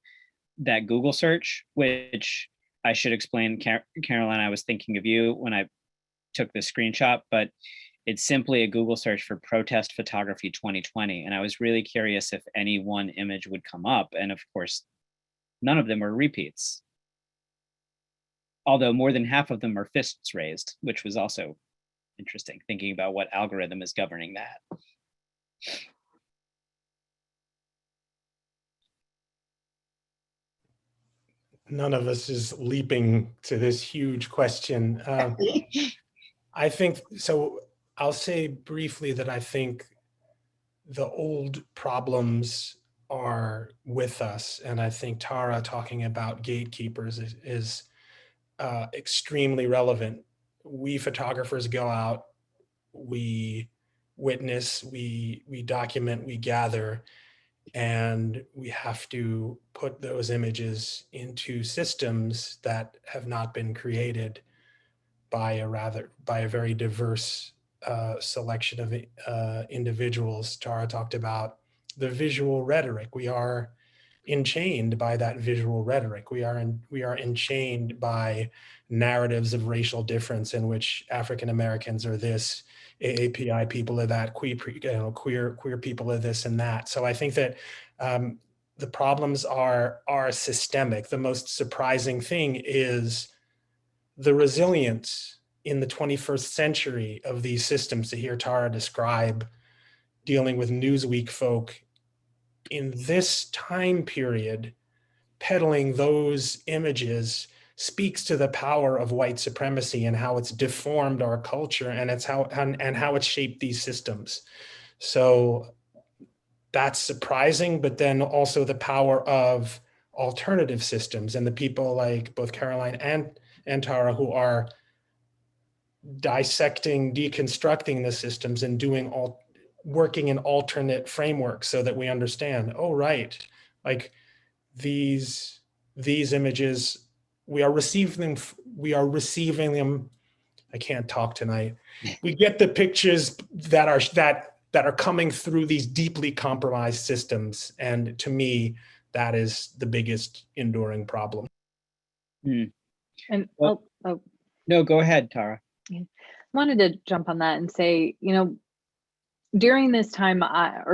that Google search, which I should explain, Caroline, I was thinking of you when I took the screenshot, but it's simply a Google search for protest photography 2020. And I was really curious if any one image would come up. And of course, none of them were repeats. Although more than half of them are fists raised, which was also interesting, thinking about what algorithm is governing that. None of us is leaping to this huge question. I think, so I'll say briefly that I think the old problems are with us. And I think Tara talking about gatekeepers is extremely relevant. We photographers go out, we witness, we document, we gather, and we have to put those images into systems that have not been created by a very diverse selection of individuals. Tara talked about the visual rhetoric. We are enchained by that visual rhetoric. We are enchained by narratives of racial difference in which African Americans are this, AAPI people are that, queer people are this and that. So I think that the problems are systemic. The most surprising thing is the resilience in the 21st century of these systems, to hear Tara describe dealing with Newsweek folk in this time period, peddling those images speaks to the power of white supremacy and how it's deformed our culture and how it's shaped these systems. So that's surprising, but then also the power of alternative systems and the people like both Caroline and Tara who are dissecting, deconstructing the systems and working in alternate frameworks so that we understand, oh, right, like these images, we are receiving them. I can't talk tonight. We get the pictures that are coming through these deeply compromised systems. And to me, that is the biggest enduring problem. And no, go ahead, Tara. I wanted to jump on that and say, during this time,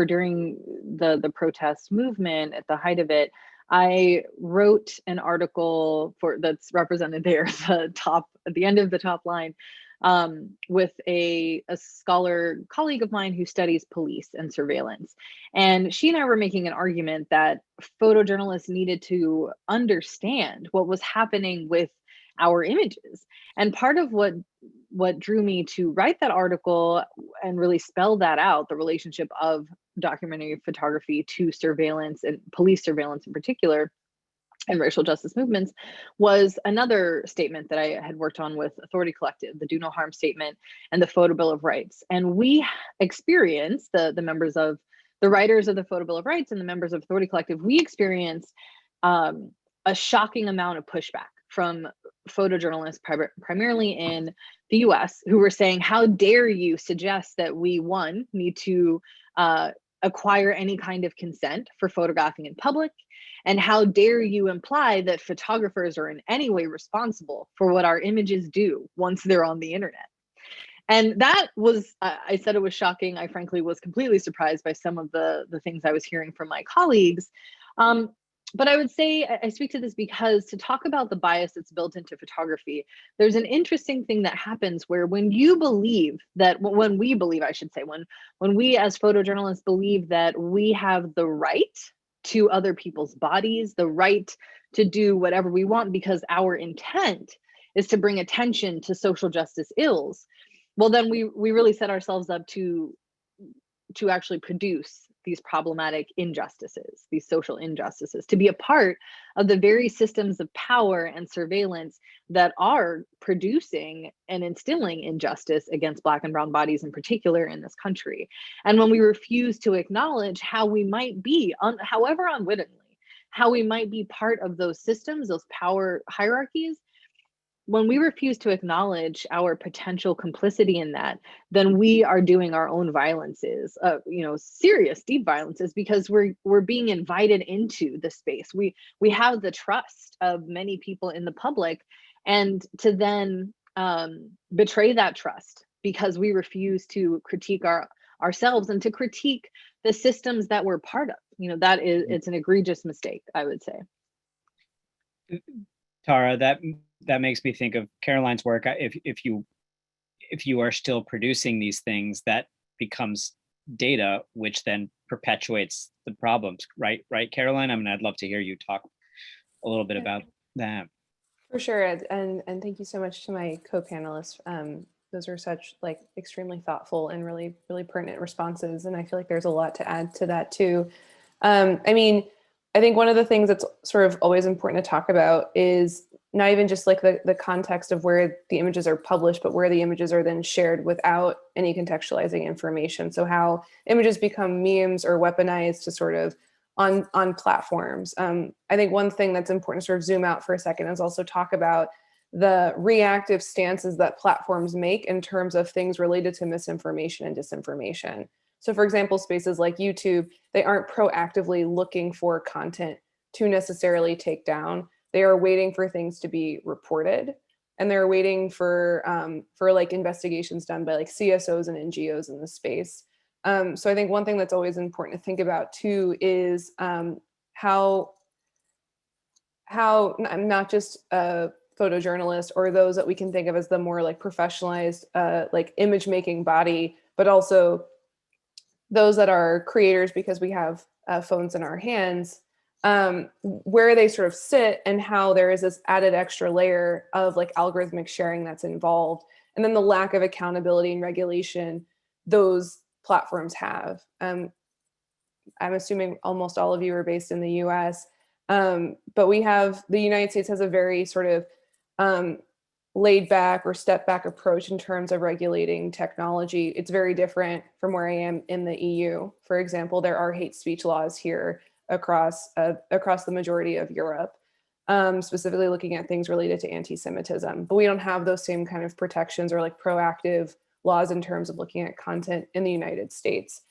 during the protest movement at the height of it, I wrote an article that's represented there at the end of the top line, with a scholar colleague of mine who studies police and surveillance. And she and I were making an argument that photojournalists needed to understand what was happening with our images. And part of what drew me to write that article and really spell that out, the relationship of documentary photography to surveillance and police surveillance in particular, and racial justice movements, was another statement that I had worked on with Authority Collective, the Do No Harm statement and the Photo Bill of Rights. And we experienced, the members of the writers of the Photo Bill of Rights and the members of Authority Collective, we experienced a shocking amount of pushback from photojournalists, primarily in the US, who were saying, how dare you suggest that we, one, need to acquire any kind of consent for photographing in public? And how dare you imply that photographers are in any way responsible for what our images do once they're on the internet? And that was, I said it was shocking. I frankly was completely surprised by some of the things I was hearing from my colleagues. But I would say, I speak to this because to talk about the bias that's built into photography, there's an interesting thing that happens where when you believe that, when we believe, I should say, when we as photojournalists believe that we have the right to other people's bodies, the right to do whatever we want because our intent is to bring attention to social justice ills, well, then we really set ourselves up to actually produce these problematic injustices, these social injustices, to be a part of the very systems of power and surveillance that are producing and instilling injustice against Black and brown bodies in particular in this country. And when we refuse to acknowledge how we might be, however unwittingly, how we might be part of those systems, those power hierarchies, when we refuse to acknowledge our potential complicity in that, then we are doing our own violences, serious, deep violences, because we're being invited into the space. We have the trust of many people in the public, and to then betray that trust because we refuse to critique ourselves and to critique the systems that we're part of. It's an egregious mistake, I would say. Tara, that makes me think of Caroline's work. If you are still producing these things, that becomes data, which then perpetuates the problems, right, Caroline? I mean, I'd love to hear you talk a little bit about that. For sure, and thank you so much to my co-panelists. Those are such extremely thoughtful and really, really pertinent responses, and I feel like there's a lot to add to that too. I think one of the things that's sort of always important to talk about is not even just the context of where the images are published, but where the images are then shared without any contextualizing information. So how images become memes or weaponized to sort of on platforms. I think one thing that's important to sort of zoom out for a second is also talk about the reactive stances that platforms make in terms of things related to misinformation and disinformation. So for example, spaces like YouTube, they aren't proactively looking for content to necessarily take down. They are waiting for things to be reported, and they're waiting for investigations done by CSOs and NGOs in the space. So I think one thing that's always important to think about too is how not just photojournalists or those that we can think of as the more professionalized image making body, but also those that are creators because we have phones in our hands, where they sort of sit and how there is this added extra layer of algorithmic sharing that's involved. And then the lack of accountability and regulation those platforms have. I'm assuming almost all of you are based in the US, but the United States has a very sort of laid back or step back approach in terms of regulating technology. It's very different from where I am in the EU. For example, there are hate speech laws here across the majority of Europe, specifically looking at things related to anti-Semitism. But we don't have those same kind of protections or proactive laws in terms of looking at content in the United States.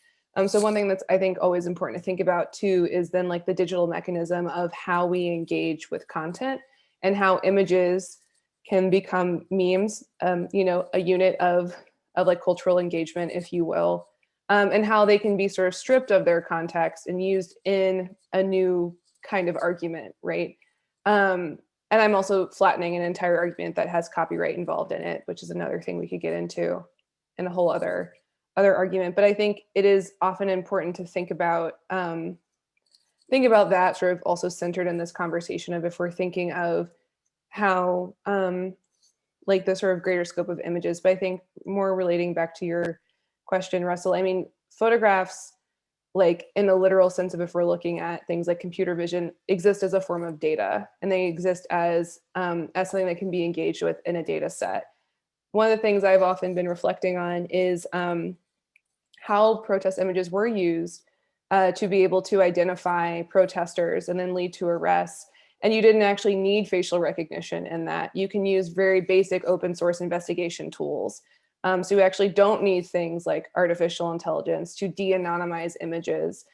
So one thing that's I think always important to think about too is then the digital mechanism of how we engage with content and how images can become memes, a unit of cultural engagement, if you will, and how they can be sort of stripped of their context and used in a new kind of argument, right? And I'm also flattening an entire argument that has copyright involved in it, which is another thing we could get into in a whole other argument. But I think it is often important to think about that sort of also centered in this conversation of if we're thinking of how the sort of greater scope of images. But I think more relating back to your question, Russell, I mean, photographs like in the literal sense of if we're looking at things like computer vision, exist as a form of data, and they exist as something that can be engaged with in a data set. One of the things I've often been reflecting on is how protest images were used to be able to identify protesters and then lead to arrests. And you didn't actually need facial recognition in that. You can use very basic open source investigation tools. So you actually don't need things like artificial intelligence to de-anonymize images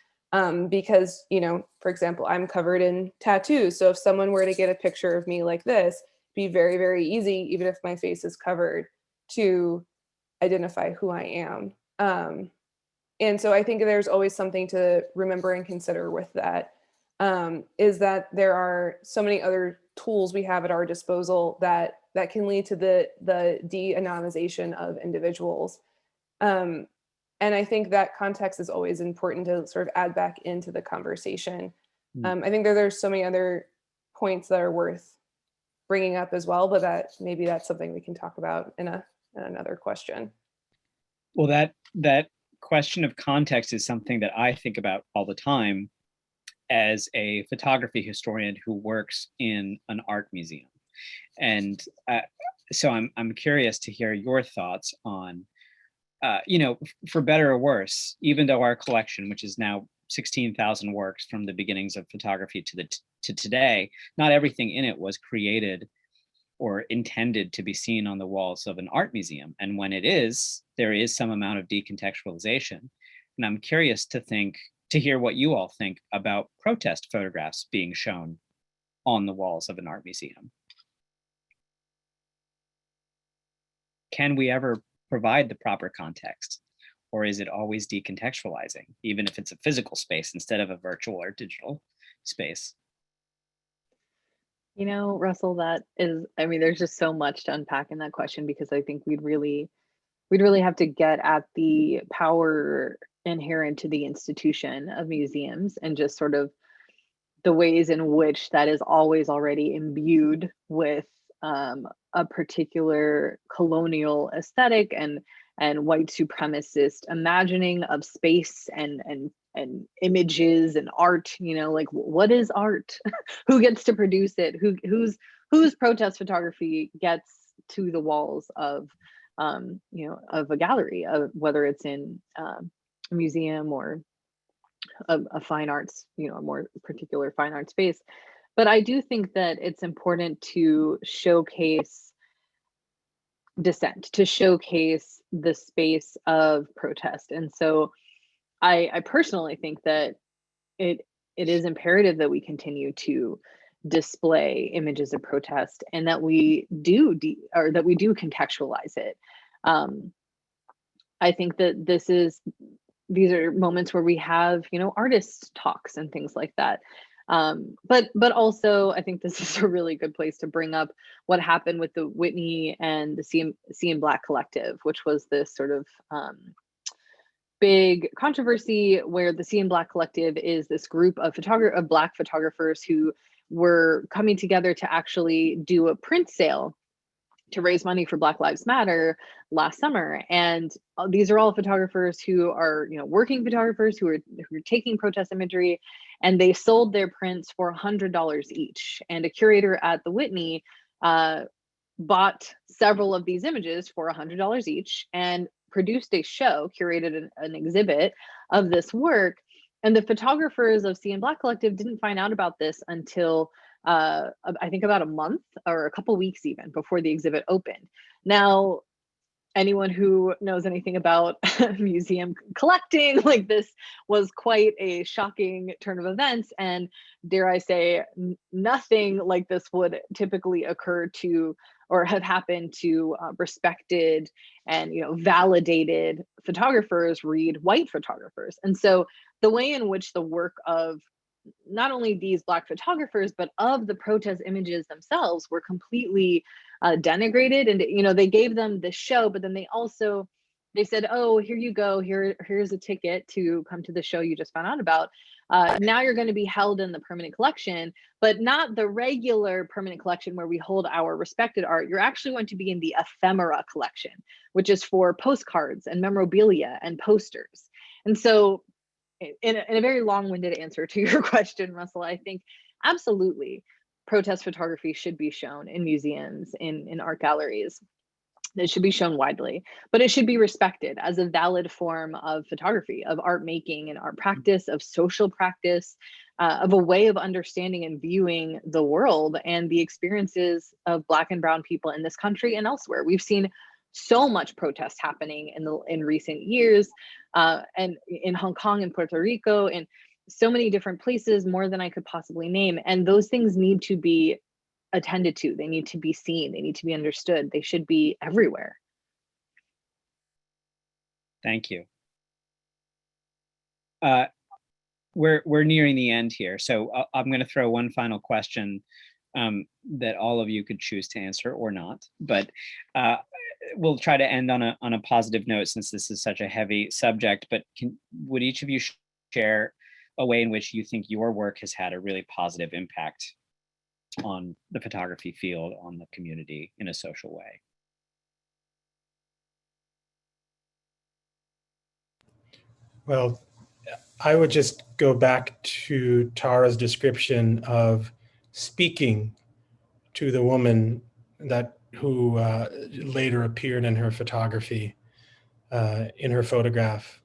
because, you know, for example, I'm covered in tattoos. So if someone were to get a picture of me like this, it'd be very, very easy, even if my face is covered, to identify who I am. And so I think there's always something to remember and consider with that, is that there are so many other tools we have at our disposal that can lead to the de-anonymization of individuals. And I think that context is always important to sort of add back into the conversation. I think there's so many other points that are worth bringing up as well, but that maybe that's something we can talk about in another question. Well, that question of context is something that I think about all the time as a photography historian who works in an art museum. And so I'm curious to hear your thoughts on, you know, for better or worse, even though our collection, which is now 16,000 works from the beginnings of photography to today, not everything in it was created or intended to be seen on the walls of an art museum. And when it is, there is some amount of decontextualization. And I'm curious to hear what you all think about protest photographs being shown on the walls of an art museum. Can we ever provide the proper context? Or is it always decontextualizing, even if it's a physical space instead of a virtual or digital space? You know, Russell, that is, I mean, there's just so much to unpack in that question, because I think we'd really have to get at the power inherent to the institution of museums and just sort of the ways in which that is always already imbued with a particular colonial aesthetic and white supremacist imagining of space and images and art. You know, like, what is art? Who gets to produce it? Whose protest photography gets to the walls of you know, of a gallery, whether it's in a museum or a fine arts, you know, a more particular fine art space. But I do think that it's important to showcase dissent, to showcase the space of protest. And so I personally think that it is imperative that we continue to display images of protest and that we do contextualize it. I think that these are moments where we have, you know, artists talks and things like that. But also I think this is a really good place to bring up what happened with the Whitney and the See in Black collective, which was this sort of big controversy where the See in Black collective is this group of Black photographers who were coming together to actually do a print sale to raise money for Black Lives Matter last summer. And these are all photographers who are, you know, working photographers who are taking protest imagery, and they sold their prints for $100 each. And a curator at the Whitney bought several of these images for $100 each and produced a show, curated an exhibit of this work. And the photographers of See in Black Collective didn't find out about this until I think about a month or a couple weeks even before the exhibit opened. Now, anyone who knows anything about museum collecting, like, this was quite a shocking turn of events, and dare I say, nothing like this would typically occur to or have happened to respected and, you know, validated photographers, read white photographers. And so the way in which the work of not only these Black photographers, but of the protest images themselves were completely denigrated. And, you know, they gave them this show, but then they said, oh, here you go, here's a ticket to come to the show you just found out about. Now you're going to be held in the permanent collection, but not the regular permanent collection where we hold our respected art. You're actually going to be in the ephemera collection, which is for postcards and memorabilia and posters. And so in a very long-winded answer to your question, Russell, I think absolutely protest photography should be shown in museums, in art galleries. It should be shown widely, but it should be respected as a valid form of photography, of art making and art practice, of social practice, of a way of understanding and viewing the world and the experiences of Black and Brown people in this country and elsewhere. We've seen so much protest happening in recent years, and in Hong Kong and Puerto Rico, and so many different places, more than I could possibly name. And those things need to be attended to. They need to be seen. They need to be understood. They should be everywhere. Thank you. We're nearing the end here, so I'm going to throw one final question that all of you could choose to answer or not, but we'll try to end on a positive note since this is such a heavy subject. But would each of you share a way in which you think your work has had a really positive impact on the photography field, on the community in a social way? Well, I would just go back to Tara's description of speaking to the woman who later appeared in her photography, in her photograph.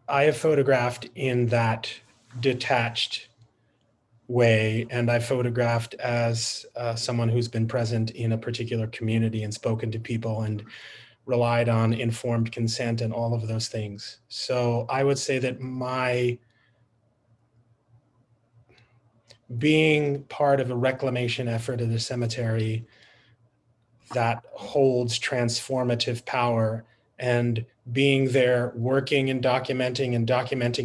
I have photographed in that detached way, and I photographed as someone who's been present in a particular community and spoken to people and relied on informed consent and all of those things. So I would say that my being part of a reclamation effort at the cemetery that holds transformative power, and being there working and documenting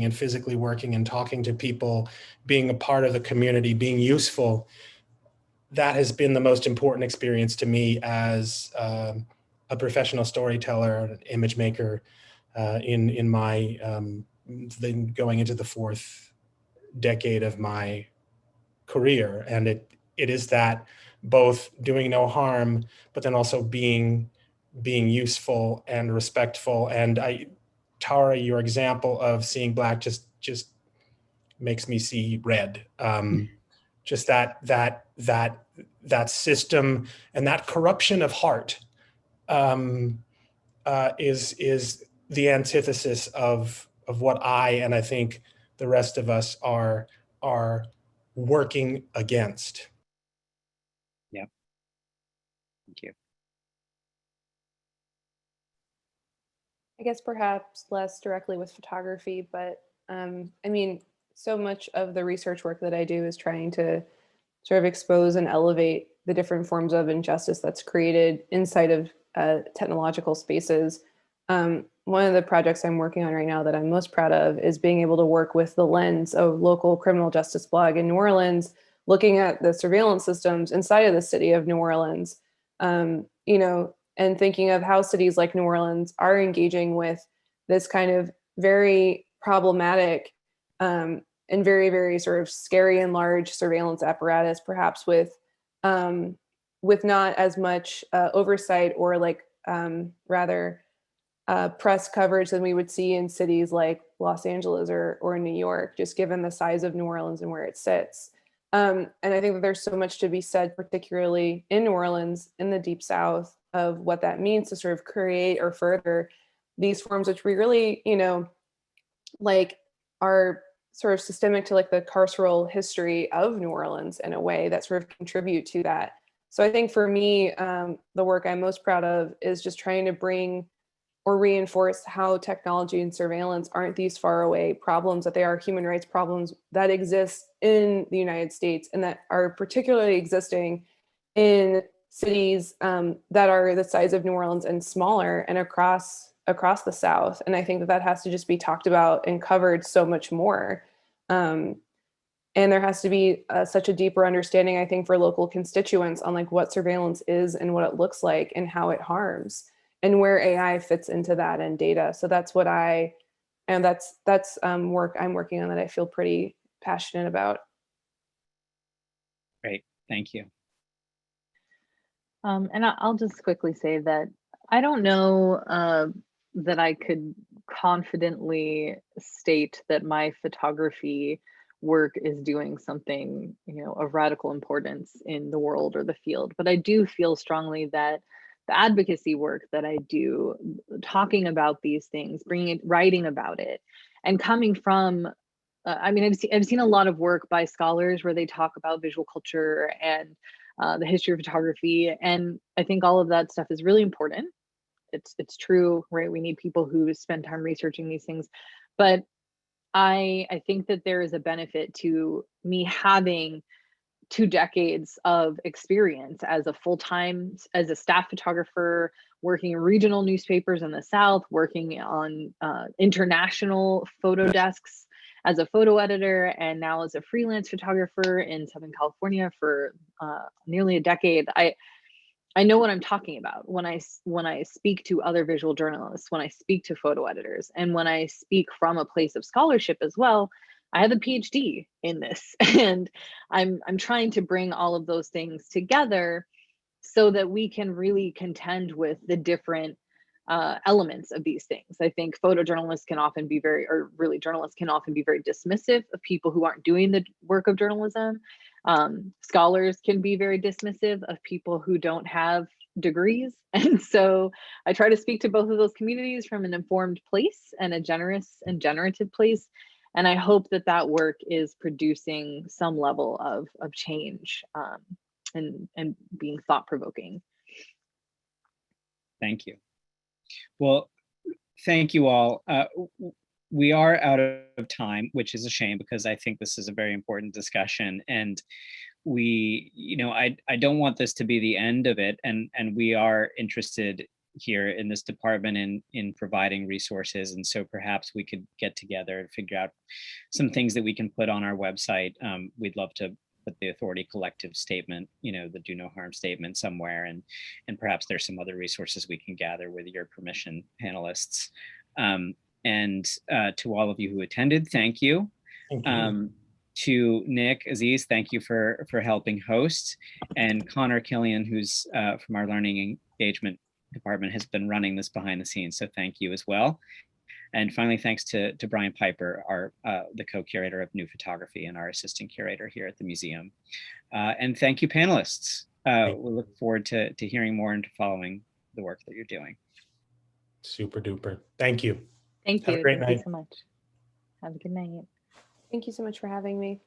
and physically working and talking to people, being a part of the community, being useful, that has been the most important experience to me as a professional storyteller, an image maker, in my then going into the fourth decade of my career. And it is that both doing no harm, but then also being useful and respectful. And Tara, your example of seeing Black just makes me see red. Just that system and that corruption of heart is the antithesis of what and I think the rest of us are working against. Yeah. Thank you. I guess perhaps less directly with photography, but I mean, so much of the research work that I do is trying to sort of expose and elevate the different forms of injustice that's created inside of technological spaces. One of the projects I'm working on right now that I'm most proud of is being able to work with the lens of local criminal justice blog in New Orleans, looking at the surveillance systems inside of the city of New Orleans, and thinking of how cities like New Orleans are engaging with this kind of very problematic and very, very sort of scary and large surveillance apparatus, perhaps with not as much oversight or rather press coverage than we would see in cities like Los Angeles or New York, just given the size of New Orleans and where it sits. And I think that there's so much to be said, particularly in New Orleans, in the Deep South, of what that means to sort of create or further these forms, which we really, are sort of systemic to the carceral history of New Orleans in a way that sort of contribute to that. So I think for me, the work I'm most proud of is just trying to bring or reinforce how technology and surveillance aren't these far away problems, that they are human rights problems that exist in the United States and that are particularly existing in cities that are the size of New Orleans and smaller and across the South. And I think that has to just be talked about and covered so much more. And there has to be such a deeper understanding, I think, for local constituents on what surveillance is and what it looks like and how it harms and where AI fits into that and data. So that's what that's work I'm working on that I feel pretty passionate about. Great, thank you. And I'll just quickly say that I don't know that I could confidently state that my photography work is doing something, of radical importance in the world or the field. But I do feel strongly that the advocacy work that I do, talking about these things, writing about it, and coming from, I've seen a lot of work by scholars where they talk about visual culture and the history of photography, and I think all of that stuff is really important. It's true, right? We need people who spend time researching these things, but I think that there is a benefit to me having 2 decades of experience as a staff photographer, working in regional newspapers in the South, working on international photo desks as a photo editor, and now as a freelance photographer in Southern California for nearly a decade. I know what I'm talking about when I speak to other visual journalists, when I speak to photo editors, and when I speak from a place of scholarship as well. I have a PhD in this, and I'm trying to bring all of those things together so that we can really contend with the different elements of these things. I think journalists can often be very dismissive of people who aren't doing the work of journalism. Scholars can be very dismissive of people who don't have degrees. And so I try to speak to both of those communities from an informed place and a generous and generative place. And I hope that that work is producing some level of change and being thought-provoking. Thank you. Well, thank you all. We are out of time, which is a shame because I think this is a very important discussion, and I don't want this to be the end of it, and we are interested here in this department in providing resources, and so perhaps we could get together and figure out some things that we can put on our website. We'd love to put the Authority Collective statement, the Do No Harm statement somewhere, and perhaps there's some other resources we can gather with your permission, panelists. And to all of you who attended, thank you. Thank you. To Nick, Aziz, thank you for helping host, and Connor Killian, who's from our Learning Engagement Department, has been running this behind the scenes, so thank you as well. And finally, thanks to Brian Piper, the co-curator of New Photography and our assistant curator here at the museum. And thank you, panelists. We look forward to hearing more and to following the work that you're doing. Super duper. Thank you. Thank you. Have a great Thank night. you so much. Have a good night. Thank you so much for having me.